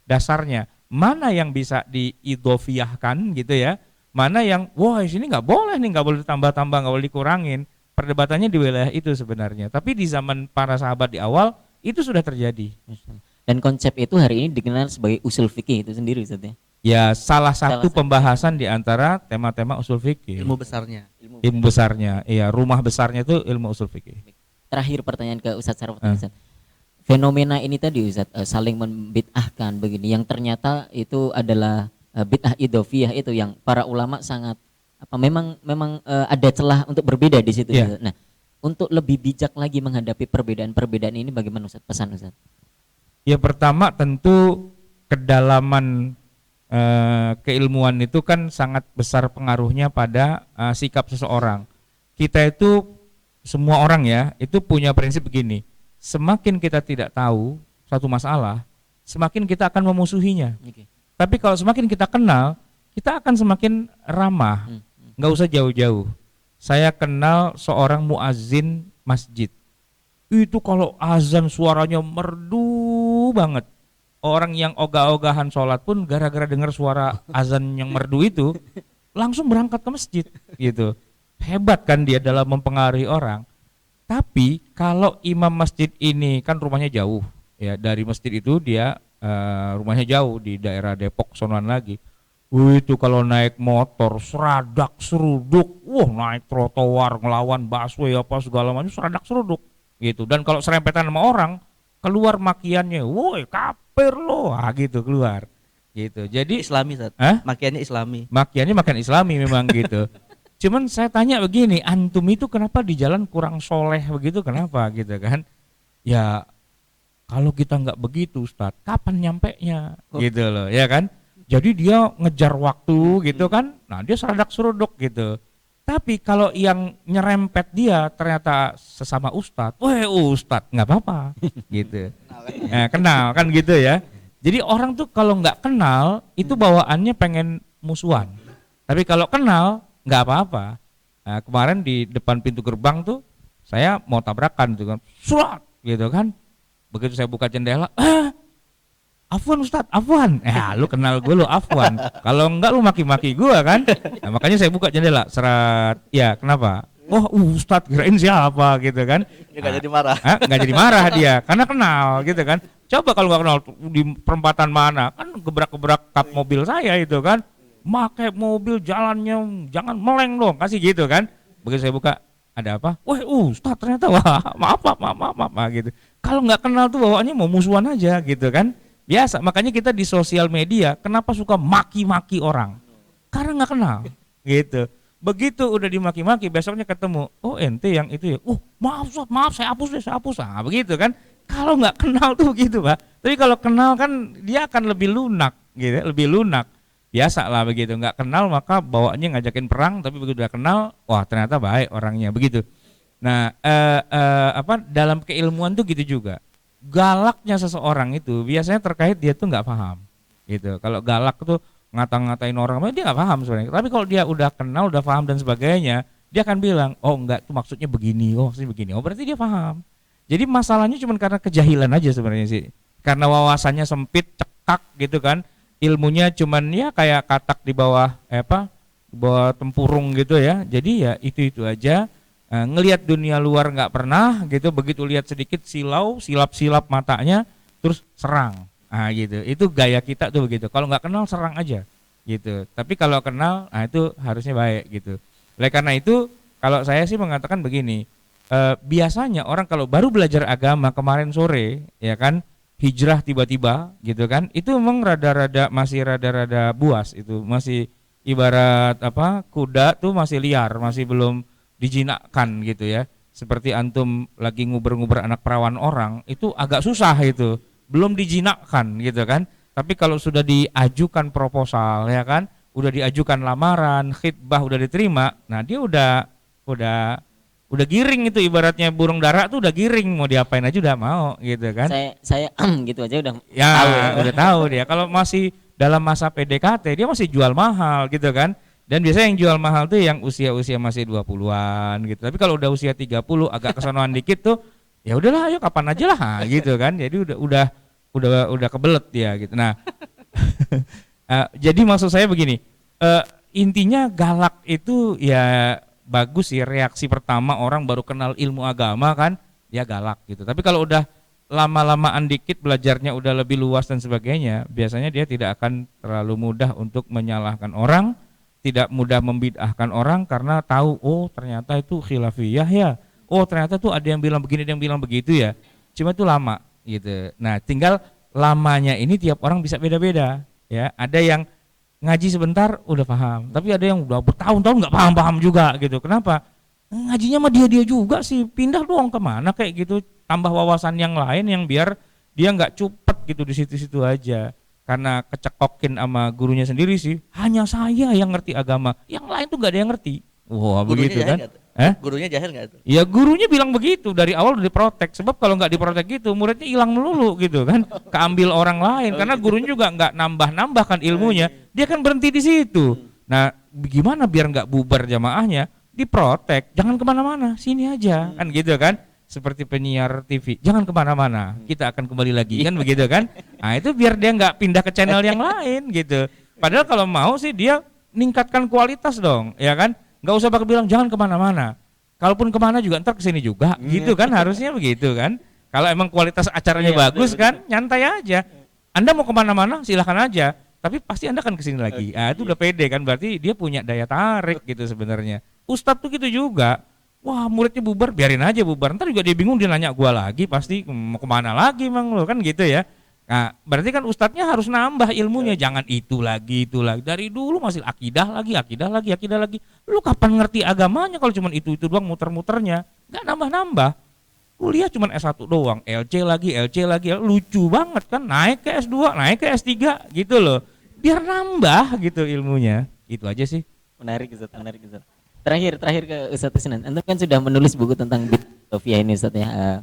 dasarnya. Mana yang bisa diidofiyahkan gitu ya, mana yang wah sini nggak boleh nih, nggak boleh ditambah-tambah, nggak boleh dikurangin. Perdebatannya di wilayah itu sebenarnya. Tapi di zaman para sahabat di awal itu sudah terjadi.
Dan konsep itu hari ini dikenal sebagai usul fikih itu sendiri, Ustaz ya.
Ya salah satu pembahasan di antara tema-tema usul fikih.
Ilmu besarnya.
Ilmu besarnya, iya rumah besarnya itu ilmu usul fikih.
Terakhir pertanyaan ke Ustaz Sarwono, Ustaz. Fenomena ini tadi Ustaz, saling membid'ahkan begini yang ternyata itu adalah bid'ah idhofiyah itu yang para ulama sangat memang ada celah untuk berbeda di situ.
Yeah.
Nah, untuk lebih bijak lagi menghadapi perbedaan-perbedaan ini bagaimana Ustaz? Pesan Ustaz.
Ya pertama tentu kedalaman keilmuan itu kan sangat besar pengaruhnya pada sikap seseorang. Kita itu semua orang ya itu punya prinsip begini, semakin kita tidak tahu suatu masalah, semakin kita akan memusuhinya. Tapi kalau semakin kita kenal, kita akan semakin ramah. Nggak usah jauh-jauh. Saya kenal seorang muazzin masjid. Itu kalau azan suaranya merdu banget. Orang yang ogah-ogahan sholat pun gara-gara dengar suara azan yang merdu itu langsung berangkat ke masjid gitu. Hebat kan dia dalam mempengaruhi orang. Tapi kalau imam masjid ini kan rumahnya jauh ya, dari masjid itu dia rumahnya jauh di daerah Depok sonoan lagi. Itu kalau naik motor seradak seruduk, naik trotoar ngelawan busway apa segala macam seradak seruduk gitu. Dan kalau serempetan sama orang keluar makiannya, woi kafir lo, gitu keluar gitu. Jadi
Islami, Ustaz. Makiannya Islami.
Makiannya makian Islami memang gitu. Cuman saya tanya begini, antum itu kenapa di jalan kurang soleh begitu, kenapa gitu kan? Ya kalau kita nggak begitu Ustadz, kapan nyampenya gitu loh, ya kan? Jadi dia ngejar waktu gitu kan, nah dia seradak seruduk gitu. Tapi kalau yang nyerempet dia ternyata sesama Ustadz, Ustadz nggak apa-apa gitu. Kenal kan gitu ya. Jadi orang tuh kalau nggak kenal itu bawaannya pengen musuhan. Tapi kalau kenal nggak apa-apa. Nah, kemarin di depan pintu gerbang tuh saya mau tabrakan tuh kan, surat gitu kan. Begitu saya buka jendela, Afwan Ustadz, Afwan. Lu kenal gue lu Afwan. Kalau enggak lu maki-maki gue kan. Nah, makanya saya buka jendela, serat. Ya kenapa? Ustadz kirain siapa gitu kan.
Nggak jadi marah.
Nggak jadi marah dia, karena kenal gitu kan. Coba kalau nggak kenal di perempatan mana, kan gebrak-gebrak kap mobil saya itu kan. Makai mobil jalannya jangan meleng dong, kasih gitu kan. Begitu saya buka, ada apa? Ustadz ternyata, maaf gitu. Kalau nggak kenal tuh bawaannya mau musuhan aja gitu kan. Biasa, makanya kita di sosial media kenapa suka maki-maki orang? Karena nggak kenal gitu. Begitu udah dimaki-maki, besoknya ketemu, ente yang itu ya, maaf Ustadz, maaf saya hapus. Nah, begitu kan. Kalau nggak kenal tuh begitu Pak. Tapi kalau kenal kan dia akan lebih lunak gitu, lebih lunak. Biasa lah begitu, nggak kenal maka bawaannya ngajakin perang, tapi begitu udah kenal, wah ternyata baik orangnya begitu. Nah, dalam keilmuan tuh gitu juga. Galaknya seseorang itu biasanya terkait dia tuh nggak paham, gitu. Kalau galak tuh ngata-ngatain orang, dia nggak paham sebenarnya. Tapi kalau dia udah kenal, udah paham dan sebagainya, dia akan bilang, enggak, itu maksudnya begini, maksudnya begini. Berarti dia paham. Jadi masalahnya cuma karena kejahilan aja sebenarnya sih. Karena wawasannya sempit, cekak gitu kan. Ilmunya cuman ya kayak katak di bawah di bawah tempurung gitu ya. Jadi ya itu aja. Ngelihat dunia luar nggak pernah gitu, begitu lihat sedikit silau, silap-silap matanya, terus serang. Gitu. Itu gaya kita tuh begitu. Kalau nggak kenal serang aja gitu. Tapi kalau kenal, itu harusnya baik gitu. Oleh karena itu, kalau saya sih mengatakan begini, biasanya orang kalau baru belajar agama kemarin sore, ya kan, hijrah tiba-tiba gitu kan, itu memang masih rada-rada buas, itu masih ibarat kuda tuh masih liar, masih belum dijinakkan gitu ya. Seperti antum lagi nguber-nguber anak perawan orang, itu agak susah itu, belum dijinakkan gitu kan. Tapi kalau sudah diajukan proposal ya kan, udah diajukan lamaran, khitbah udah diterima, nah dia udah Udah giring itu, ibaratnya burung dara tuh udah giring, mau diapain aja udah mau gitu kan.
Saya gitu aja udah
Ya,
tahu ya.
udah tahu dia. Kalau masih dalam masa PDKT dia masih jual mahal gitu kan. Dan biasanya yang jual mahal tuh yang usia-usia masih 20-an gitu. Tapi kalau udah usia 30 agak kesonoan dikit tuh, ya udahlah ayo kapan aja lah gitu kan. Jadi udah kebelet dia gitu. Nah, jadi maksud saya begini, intinya galak itu ya bagus sih, reaksi pertama orang baru kenal ilmu agama kan, dia galak gitu. Tapi kalau udah lama-lamaan dikit belajarnya udah lebih luas dan sebagainya, biasanya dia tidak akan terlalu mudah untuk menyalahkan orang, tidak mudah membid'ahkan orang karena tahu oh ternyata itu khilafiyah ya, oh ternyata tuh ada yang bilang begini, ada yang bilang begitu ya. Cuma itu lama gitu. Nah, tinggal lamanya ini tiap orang bisa beda-beda ya. Ada yang ngaji sebentar udah paham, tapi ada yang udah bertahun-tahun nggak paham-paham juga gitu. Kenapa? Ngajinya mah dia juga sih, pindah doang kemana kayak gitu, tambah wawasan yang lain yang biar dia nggak cupet gitu di situ-situ aja. Karena kecekokin sama gurunya sendiri sih, hanya saya yang ngerti agama, yang lain tuh nggak ada yang ngerti. Wah begitu kan?
Gurunya jahil nggak tuh?
Ya gurunya bilang begitu dari awal udah diprotek, sebab kalau nggak diprotek gitu muridnya hilang melulu gitu kan, keambil orang lain karena gurunya juga nggak nambah-nambah kan ilmunya, dia kan berhenti di situ. Nah gimana biar nggak bubar jamaahnya? Diprotek, jangan kemana-mana, sini aja kan gitu kan, seperti penyiar TV, jangan kemana-mana, kita akan kembali lagi kan begitu kan. Nah itu biar dia nggak pindah ke channel yang lain gitu. Padahal kalau mau sih dia ningkatkan kualitas dong, ya kan. Nggak usah pakai bilang jangan kemana-mana. Kalaupun kemana juga ntar kesini juga, gitu kan harusnya begitu kan. Kalau emang kualitas acaranya bagus kan, nyantai aja. Anda mau kemana-mana silahkan aja, tapi pasti Anda akan kesini lagi. Ah itu udah pede kan, berarti dia punya daya tarik gitu sebenarnya. Ustadz tuh gitu juga. Wah muridnya bubar, biarin aja bubar. Ntar juga dia bingung, dia nanya gua lagi, pasti mau kemana lagi emang lo kan gitu ya. Nah, berarti kan ustadznya harus nambah ilmunya, jangan itu lagi. Dari dulu masih akidah lagi. Lu kapan ngerti agamanya kalau cuma itu doang muter-muternya? Enggak nambah-nambah. Kuliah cuma S1 doang, LC lagi, lucu banget kan, naik ke S2, naik ke S3 gitu loh. Biar nambah gitu ilmunya. Itu aja sih.
Menarik Ustaz. Terakhir ke Ustaz Isnan. Antum kan sudah menulis buku tentang bid'ah ini Ustaz ya.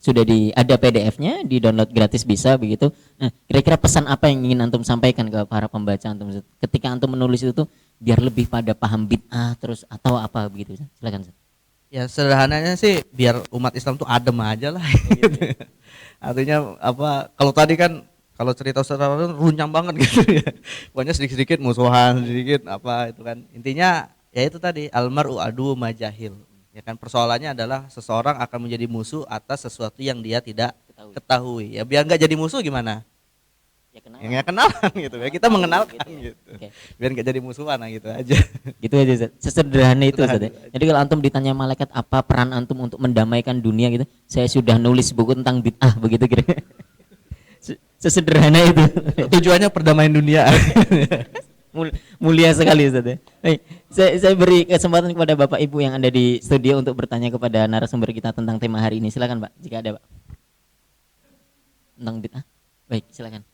Sudah ada PDF-nya, di-download gratis bisa begitu. Nah, kira-kira pesan apa yang ingin antum sampaikan ke para pembaca antum ketika antum menulis itu biar lebih pada paham bid'ah terus atau apa begitu? Silakan.
Ya sederhananya sih biar umat Islam tuh adem aja lah. Gitu. Artinya apa? Kalau tadi kan kalau cerita Ustaz runyam banget gitu ya. Pokoknya sedikit-sedikit musuhan, sedikit apa itu kan. Intinya ya itu tadi almaru adu majahil. Ya kan persoalannya adalah seseorang akan menjadi musuh atas sesuatu yang dia tidak ketahui. Ya biar nggak jadi musuh gimana? Ya kenalan gitu ya. Kita mengenalkan gitu. Okay. Biar nggak jadi musuhan gitu aja.
Gitu aja Ustaz. Sesederhana itu Ustaz. Jadi kalau antum ditanya malaikat apa peran antum untuk mendamaikan dunia gitu, saya sudah nulis buku tentang bid'ah begitu kira. Sesederhana itu.
Tujuannya perdamaian dunia.
Mulia sekali Ustaz ya. Saya beri kesempatan kepada Bapak Ibu yang ada di studio untuk bertanya kepada narasumber kita tentang tema hari ini. Silakan Pak, jika ada Pak. Tentang bid'ah. Baik, silakan.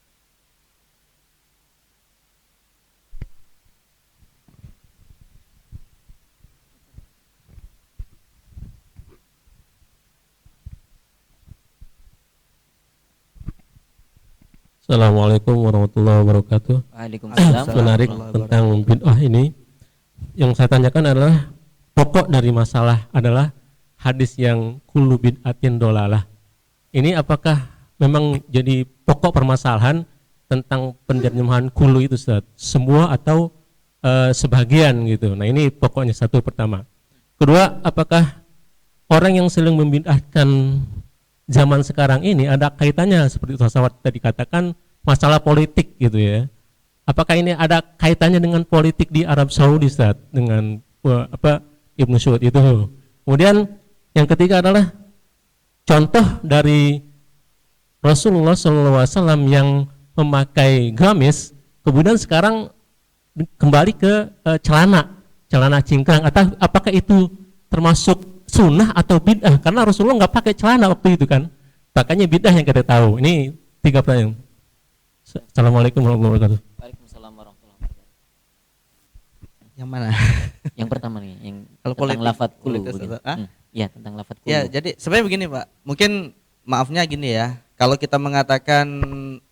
Assalamualaikum warahmatullahi wabarakatuh.
Waalaikumsalam.
Menarik tentang bid'ah ini. Yang saya tanyakan adalah pokok dari masalah adalah hadis yang kullu bid'atin dolalah. Ini apakah memang jadi pokok permasalahan tentang penerjemahan kullu itu Ustaz? Semua atau sebagian gitu. Nah ini pokoknya satu pertama. Kedua, apakah orang yang sering membid'ahkan zaman sekarang ini ada kaitannya seperti Ustaz Sawat tadi katakan masalah politik gitu ya. Apakah ini ada kaitannya dengan politik di Arab Saudi Ustaz dengan Ibnu Saud itu. Kemudian yang ketiga adalah contoh dari Rasulullah SAW yang memakai gamis kemudian sekarang kembali ke celana cingkrang. Atau apakah itu termasuk sunnah atau bid'ah? Karena Rasulullah nggak pakai celana waktu itu kan, makanya bid'ah yang kita tahu. Ini 3 pertanyaan. Assalamualaikum warahmatullahi wabarakatuh.
Waalaikumsalam warahmatullahi wabarakatuh.
Yang mana?
Yang pertama nih, yang
Kalau
tentang
politik-
lafadz kulu.
politik,
begitu.
Hah?
Ya, tentang lafadz kulu.
Ya, jadi sebenarnya begini Pak, mungkin maafnya gini ya, kalau kita mengatakan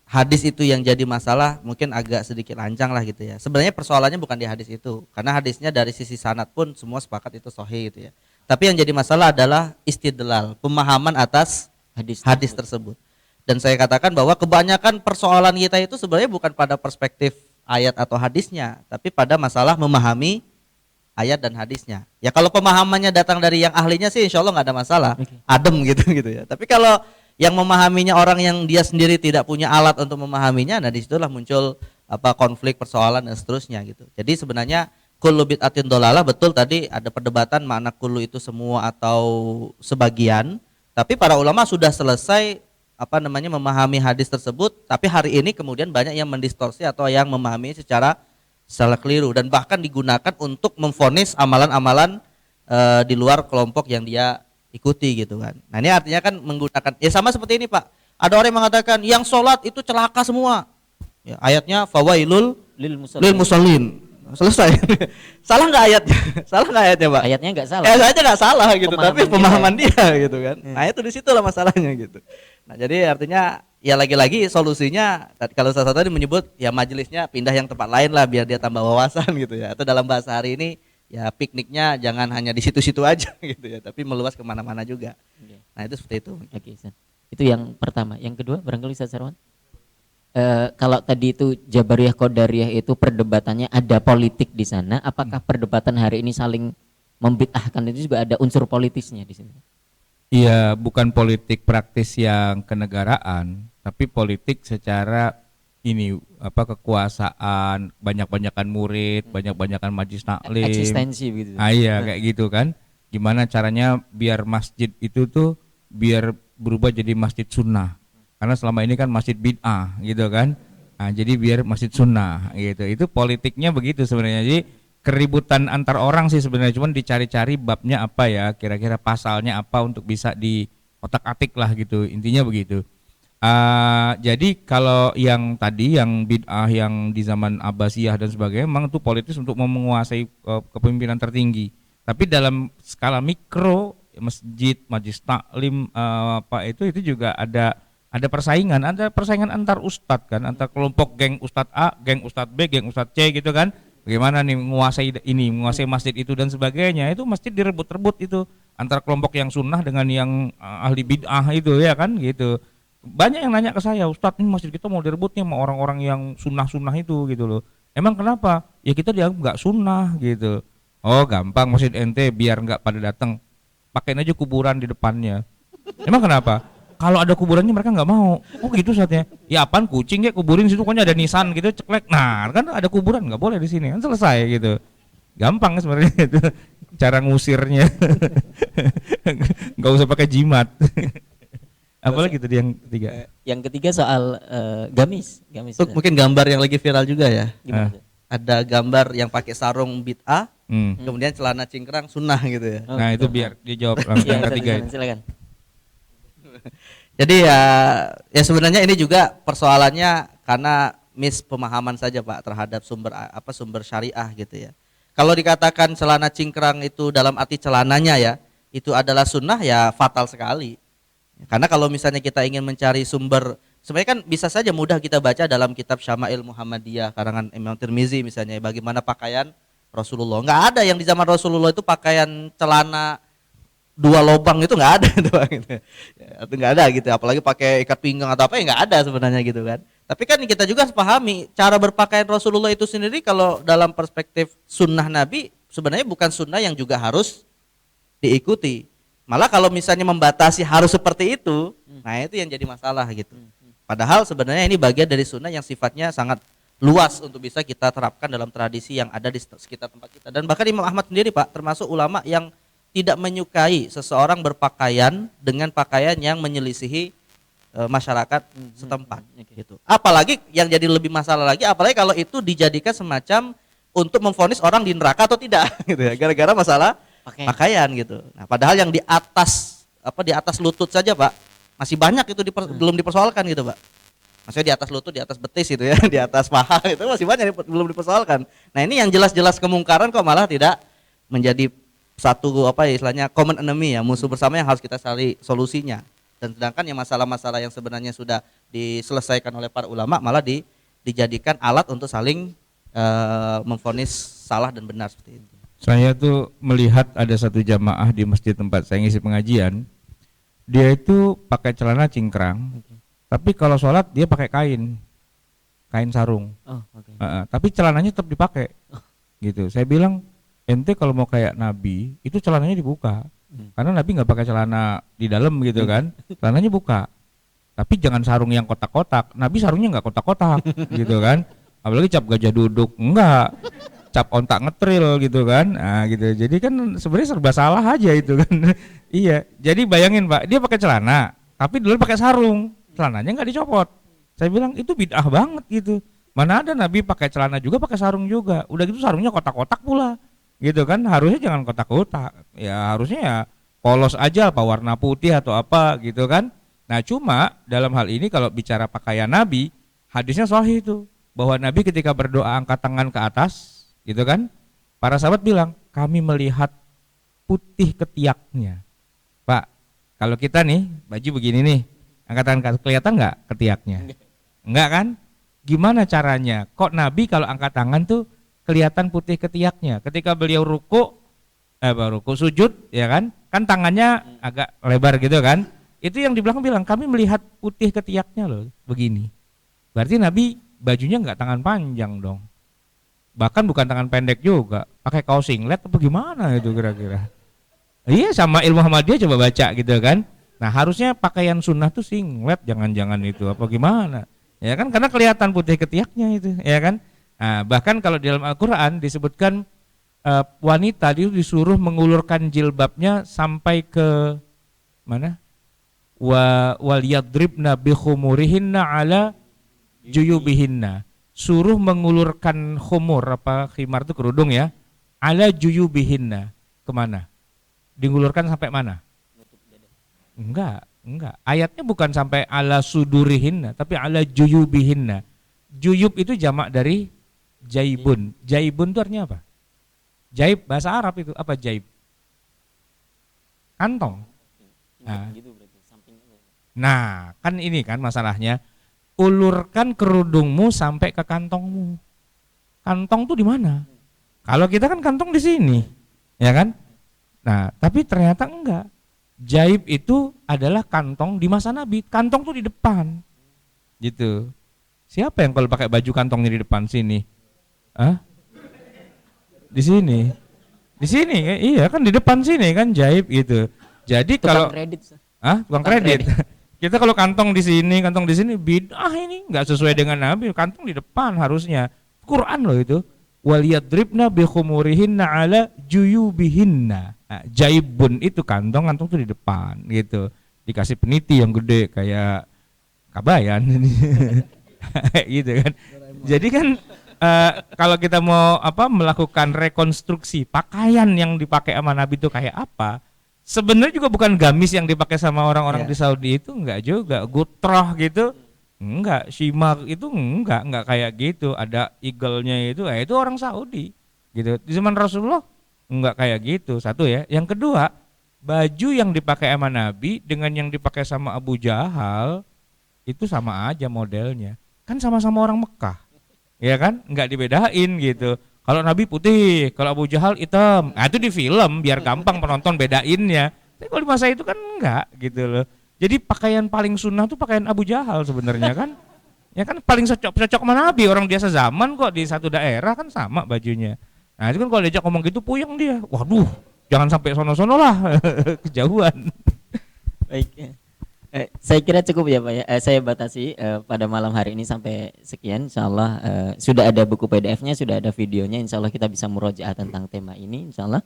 hadis itu yang jadi masalah, mungkin agak sedikit lancang lah gitu ya. Sebenarnya persoalannya bukan di hadis itu, karena hadisnya dari sisi sanad pun semua sepakat itu sahih gitu ya. Tapi yang jadi masalah adalah istidlal, pemahaman atas hadis tersebut. Dan saya katakan bahwa kebanyakan persoalan kita itu sebenarnya bukan pada perspektif ayat atau hadisnya, tapi pada masalah memahami ayat dan hadisnya. Ya kalau pemahamannya datang dari yang ahlinya sih insya Allah nggak ada masalah, adem gitu ya. Tapi kalau yang memahaminya orang yang dia sendiri tidak punya alat untuk memahaminya, nah disitulah muncul konflik, persoalan dan seterusnya gitu. Jadi sebenarnya kullu bid'atin dolalah, betul tadi ada perdebatan makna kullu itu semua atau sebagian. Tapi para ulama sudah selesai memahami hadis tersebut. Tapi hari ini kemudian banyak yang mendistorsi atau yang memahami secara salah keliru dan bahkan digunakan untuk memvonis amalan-amalan di luar kelompok yang dia ikuti gitu kan. Nah ini artinya kan menggunakan ya sama seperti ini Pak. Ada orang yang mengatakan yang sholat itu celaka semua. Ya, ayatnya fawailul lil musallin. Selesai. Salah nggak ayatnya? Salah nggak ayatnya Pak?
Ayatnya nggak salah.
Ayatnya nggak salah gitu, tapi pemahaman dia gitu kan.
Hmm.
Nah itu disitulah masalahnya gitu. Nah jadi artinya ya lagi-lagi solusinya kalau salah satu tadi menyebut ya majelisnya pindah yang tempat lain lah biar dia tambah wawasan gitu ya. Atau dalam bahasa hari ini ya pikniknya jangan hanya di situ-situ aja gitu ya, tapi meluas kemana-mana juga. Nah itu seperti itu.
Oke, Ustaz. Itu yang pertama. Yang kedua barangkali Ustaz Sarwan. Kalau tadi itu Jabariyah Qadariyah itu perdebatannya ada politik di sana, apakah perdebatan hari ini saling membid'ahkan itu juga ada unsur politisnya di sini?
Iya, bukan politik praktis yang kenegaraan, tapi politik secara kekuasaan, banyak-banyakan murid, banyak-banyakan majlis taklim.
Eksistensi begitu.
Iya, kayak gitu kan. Gimana caranya biar masjid itu tuh biar berubah jadi masjid sunnah. Karena selama ini kan masjid bid'ah gitu kan. Nah, jadi biar masjid sunnah gitu. Itu politiknya begitu sebenarnya. Jadi keributan antar orang sih sebenarnya, cuman dicari-cari babnya apa ya, kira-kira pasalnya apa untuk bisa di otak-atik lah gitu. Intinya begitu. Jadi kalau yang tadi yang bid'ah yang di zaman Abbasiyah dan sebagainya memang itu politis untuk menguasai kepemimpinan tertinggi. Tapi dalam skala mikro masjid, majlis taklim itu juga ada persaingan antar ustadz kan, antar kelompok geng ustadz A, geng ustadz B, geng ustadz C gitu kan. Bagaimana nih menguasai masjid itu dan sebagainya. Itu masjid direbut-rebut itu antar kelompok yang sunnah dengan yang ahli bid'ah itu ya kan gitu. Banyak yang nanya ke saya, Ustadz ini masjid kita mau direbut nih sama orang-orang yang sunnah-sunnah itu gitu loh. Emang kenapa? Ya kita dianggap nggak sunnah gitu. Oh gampang, masjid ente biar nggak pada datang, pakein aja kuburan di depannya. Emang kenapa? Kalau ada kuburannya mereka nggak mau. Oh gitu saatnya. Ya apaan kucing ya kuburin situ, pokoknya ada nisan gitu ceklek. Nah kan ada kuburan nggak boleh di sini kan, selesai gitu. Gampang sebenarnya itu cara ngusirnya. Nggak usah pakai jimat. Apalagi tadi yang ketiga.
Yang ketiga soal gamis.
Mungkin gambar yang lagi viral juga ya.
Gimana?
Ada gambar yang pakai sarung bid'ah, kemudian celana cingkrang sunnah gitu ya.
Nah itu biar dia jawab langsung yang ketiga.
Silakan.
Jadi ya sebenarnya ini juga persoalannya karena pemahaman saja Pak terhadap sumber syariah gitu ya. Kalau dikatakan celana cingkrang itu dalam arti celananya ya, itu adalah sunnah ya fatal sekali. Karena kalau misalnya kita ingin mencari sumber, sebenarnya kan bisa saja mudah kita baca dalam kitab Syama'il Muhammadiyah karangan Imam Tirmizi misalnya, bagaimana pakaian Rasulullah. Nggak ada yang di zaman Rasulullah itu pakaian celana 2 lubang, itu nggak ada itu gitu. Ya, itu nggak ada gitu, apalagi pakai ikat pinggang atau apa ya nggak ada sebenarnya gitu kan. Tapi kan kita juga harus pahami cara berpakaian Rasulullah itu sendiri kalau dalam perspektif sunnah Nabi sebenarnya bukan sunnah yang juga harus diikuti. Malah kalau misalnya membatasi harus seperti itu, nah itu yang jadi masalah gitu. Padahal sebenarnya ini bagian dari sunnah yang sifatnya sangat luas untuk bisa kita terapkan dalam tradisi yang ada di sekitar tempat kita. Dan bahkan Imam Ahmad sendiri Pak termasuk ulama yang tidak menyukai seseorang berpakaian dengan pakaian yang menyelisihi masyarakat setempat gitu. Apalagi yang jadi lebih masalah lagi, apalagi kalau itu dijadikan semacam untuk memvonis orang di neraka atau tidak gitu ya, gara-gara masalah pakaian gitu. Nah, padahal yang di atas lutut saja Pak masih banyak itu belum dipersoalkan gitu Pak. Maksudnya di atas lutut, di atas betis itu ya, di atas paha itu masih banyak belum dipersoalkan. Nah ini yang jelas-jelas kemungkaran kok malah tidak menjadi satu apa ya istilahnya common enemy ya, musuh bersama yang harus kita cari solusinya. Dan sedangkan yang masalah-masalah yang sebenarnya sudah diselesaikan oleh para ulama malah dijadikan alat untuk saling memvonis salah dan benar seperti itu.
Saya tuh melihat ada satu jamaah di masjid tempat saya ngisi pengajian, dia itu pakai celana cingkrang. Tapi kalau sholat dia pakai kain sarung. Tapi celananya tetap dipakai, gitu. Saya bilang, ente kalau mau kayak Nabi, itu celananya dibuka, karena Nabi nggak pakai celana di dalam gitu kan, celananya buka. Tapi jangan sarung yang kotak-kotak. Nabi sarungnya nggak kotak-kotak, gitu kan. Apalagi cap gajah duduk, enggak. Cap ontak ngetril gitu kan, nah gitu. Jadi kan sebenarnya serba salah aja itu kan. Iya. Jadi bayangin Pak, dia pakai celana, tapi dulu pakai sarung. Celananya nggak dicopot. Saya bilang itu bid'ah banget gitu. Mana ada Nabi pakai celana juga pakai sarung juga. Udah gitu sarungnya kotak-kotak pula. Gitu kan, harusnya jangan kotak-kotak. Ya harusnya ya polos aja apa warna putih atau apa gitu kan. Nah cuma dalam hal ini kalau bicara pakaian Nabi, hadisnya sahih itu bahwa Nabi ketika berdoa angkat tangan ke atas gitu kan. Para sahabat bilang, kami melihat putih ketiaknya. Pak, kalau kita nih baju begini nih, angkat tangan kelihatan nggak ketiaknya? Enggak kan? Gimana caranya? Kok Nabi kalau angkat tangan tuh kelihatan putih ketiaknya? Ketika beliau ruku sujud, ya kan? Kan tangannya agak lebar gitu kan? Itu yang di belakang bilang kami melihat putih ketiaknya loh, begini. Berarti Nabi bajunya nggak tangan panjang dong. Bahkan bukan tangan pendek juga, pakai kaos singlet apa gimana itu kira-kira? Iya, sama ilmu Muhammadiyah coba baca gitu kan? Nah harusnya pakaian sunnah tuh singlet, jangan-jangan itu apa gimana, ya kan? Karena kelihatan putih ketiaknya itu, ya kan? Nah, bahkan kalau di dalam Al-Quran disebutkan wanita itu disuruh mengulurkan jilbabnya sampai ke mana? Waliyadribna bikhumurihinna ala juyubihinna. Suruh mengulurkan khumur apa khimar itu kerudung ya, ala juyubihinna. Kemana? Diulurkan sampai mana? Enggak. Ayatnya bukan sampai ala sudurihinna, tapi ala juyubihinna. Juyub itu jamak dari jaibun. Jaibun itu artinya apa? Jaib bahasa Arab itu apa jaib? Kantong. Nah, kan ini kan masalahnya. Ulurkan kerudungmu sampai ke kantongmu. Kantong tuh di mana? Kalau kita kan kantong di sini, ya kan? Nah, tapi ternyata enggak. Jaib itu adalah kantong di masa Nabi. Kantong tuh di depan, gitu. Siapa yang kalau pakai baju kantongnya di depan sini? Di sini, iya kan di depan sini kan jaib gitu. Jadi kalau tukang kredit. Kita kalau kantong di sini, bid'ah ini nggak sesuai dengan Nabi. Kantong di depan harusnya. Quran loh itu. Waliyadribna bikhumurihinna ala juyubihinna. Nah, jaibun itu kantong tuh di depan gitu. Dikasih peniti yang gede kayak kabayan gitu kan. Jadi kan kalau kita mau melakukan rekonstruksi pakaian yang dipakai sama Nabi itu kayak apa? Sebenarnya juga bukan gamis yang dipakai sama orang-orang di Saudi itu enggak juga. Gutroh gitu. Enggak, Shimar itu enggak kayak gitu. Ada eagle-nya itu orang Saudi gitu. Di zaman Rasulullah enggak kayak gitu. Satu ya. Yang kedua, baju yang dipakai sama Nabi dengan yang dipakai sama Abu Jahal itu sama aja modelnya. Kan sama-sama orang Mekah. Ya kan? Enggak dibedain gitu. Kalau Nabi putih, kalau Abu Jahal hitam. Nah, itu di film biar gampang penonton bedainnya. Tapi kalau di masa itu kan enggak gitu loh. Jadi pakaian paling sunnah tuh pakaian Abu Jahal sebenarnya kan. Ya kan paling cocok sama Nabi, orang biasa zaman kok di satu daerah kan sama bajunya. Nah itu kan kalau diajak ngomong gitu puyeng dia. Waduh, jangan sampai sono-sono lah, kejauhan.
Baik, saya kira cukup ya Pak ya. Saya batasi pada malam hari ini sampai sekian. Insyaallah sudah ada buku PDF-nya, sudah ada videonya. Insyaallah kita bisa murojaah tentang tema ini. Insyaallah.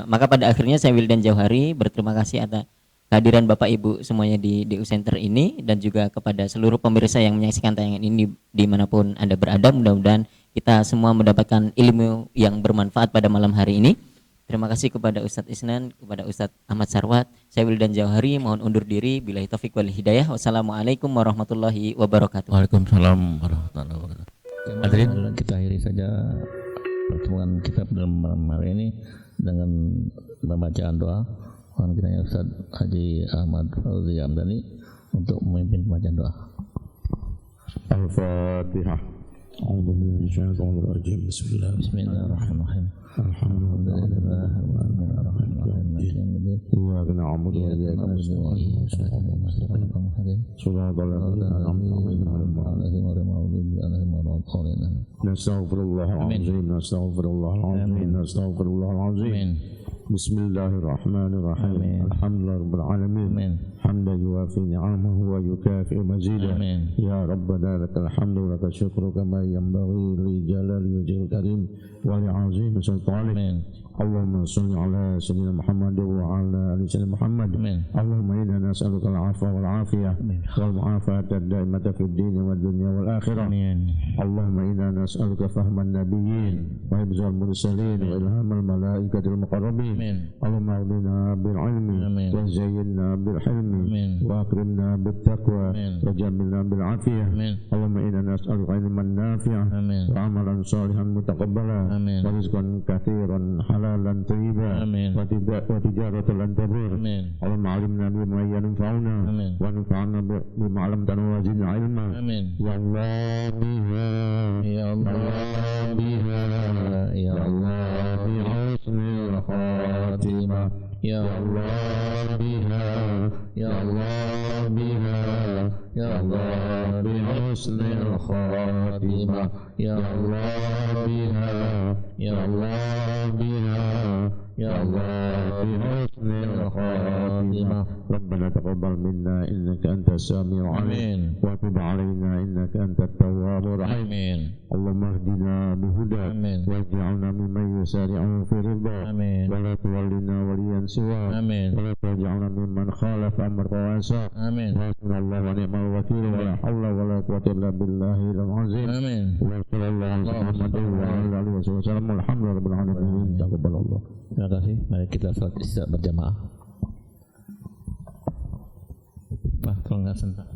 Maka pada akhirnya saya Wildan Jauhari berterima kasih atas kehadiran Bapak Ibu semuanya di DU Center ini dan juga kepada seluruh pemirsa yang menyaksikan tayangan ini dimanapun Anda berada. Mudah-mudahan kita semua mendapatkan ilmu yang bermanfaat pada malam hari ini. Terima kasih kepada Ustadz Isnan, kepada Ustadz Ahmad Sarwat. Saya Wildan Jauhari, mohon undur diri. Billahi taufik wal hidayah. Wassalamualaikum warahmatullahi wabarakatuh.
Waalaikumsalam warahmatullahi wabarakatuh.
Hadirin, kita akhiri saja pertemuan kita dalam malam hari ini dengan pembacaan doa. Mohon kiranya Ustaz Haji Ahmad Fauzi Hamdani untuk memimpin pembacaan doa.
Al-Fatihah. A'udzu billahi minasyaitonir rajim.
Bismillahirrahmanirrahim. Alhamdulillahirrahmanirrahim.
Iyyaka na'budu wa iyyaka nasta'in. Shiratal ladzina an'amta 'alaihim. Nastaghfirullahal-'azim. Nastaghfirullahal-'azim. Nastaghfirullahal-'azim. Bismillahirrahmanirrahim. Alhamdulillahirabbil alamin. Hamdan yuwafi ni'amahu wa yukafi'u mazidah. Ya Rabbana lakal hamdu wa lakal syukru kama yanbaghi li jalali wajhil karim wa li 'azimi sultanik. Allahumma shalli ala sayyidina Muhammad wa ala ali sayyidina Muhammad. Allahumma inna nas'aluka al-'afwa wal 'afiyah wal mu'afata ad-daimata fid din wad dunya wal akhirah. Allahumma inna nas'aluka fahman nabiyyin wa hifdzal mursalin wa ilhamal malaikatil muqarrabin. Allahumma aghnina bil 'ilmi wa zayyinna bil hilmi wa akrimna bit taqwa wa jammilna bil 'afiyah. Allahumma inna nas'aluka ilman nafi'an wa 'amalan shalihan mutaqabbala wa rizqan katsiran halalan thayyiban wa tijaratan lan tabur. Allahumma 'allimna bima yanfa'una wa anfa'na bima 'allamtana wa zidna 'ilma. Ya Allah ya Allah biha ya Allah bi husnil khatimah. Ya Allah biha ya Allah biha ya Allah bi husnil khatimah. Ya Allah biha ya Allah biha ya Allah bi husnil khatimah. Rabbana taqabbal minna innaka antas samiul 'alim wa tub 'alaina innaka antat tawwabur rahim. Allahumma ihdina bihudak waj'alna mimman yusari'u fi ridha wa la tuwallina waliyan siwa wa la taj'alna mimman khalafa amraka wa asa. Hasbunallahu wa ni'mal wakeel wa la hawla wa la quwwata illa billahil azim. Wa sallallahu alaihi wa alihi wasallam. Alhamdulillahirabbil alamin. Taqabbalallah.
Terima kasih. Mari kita salat isya berjamaah. Pak, kalau enggak sentak.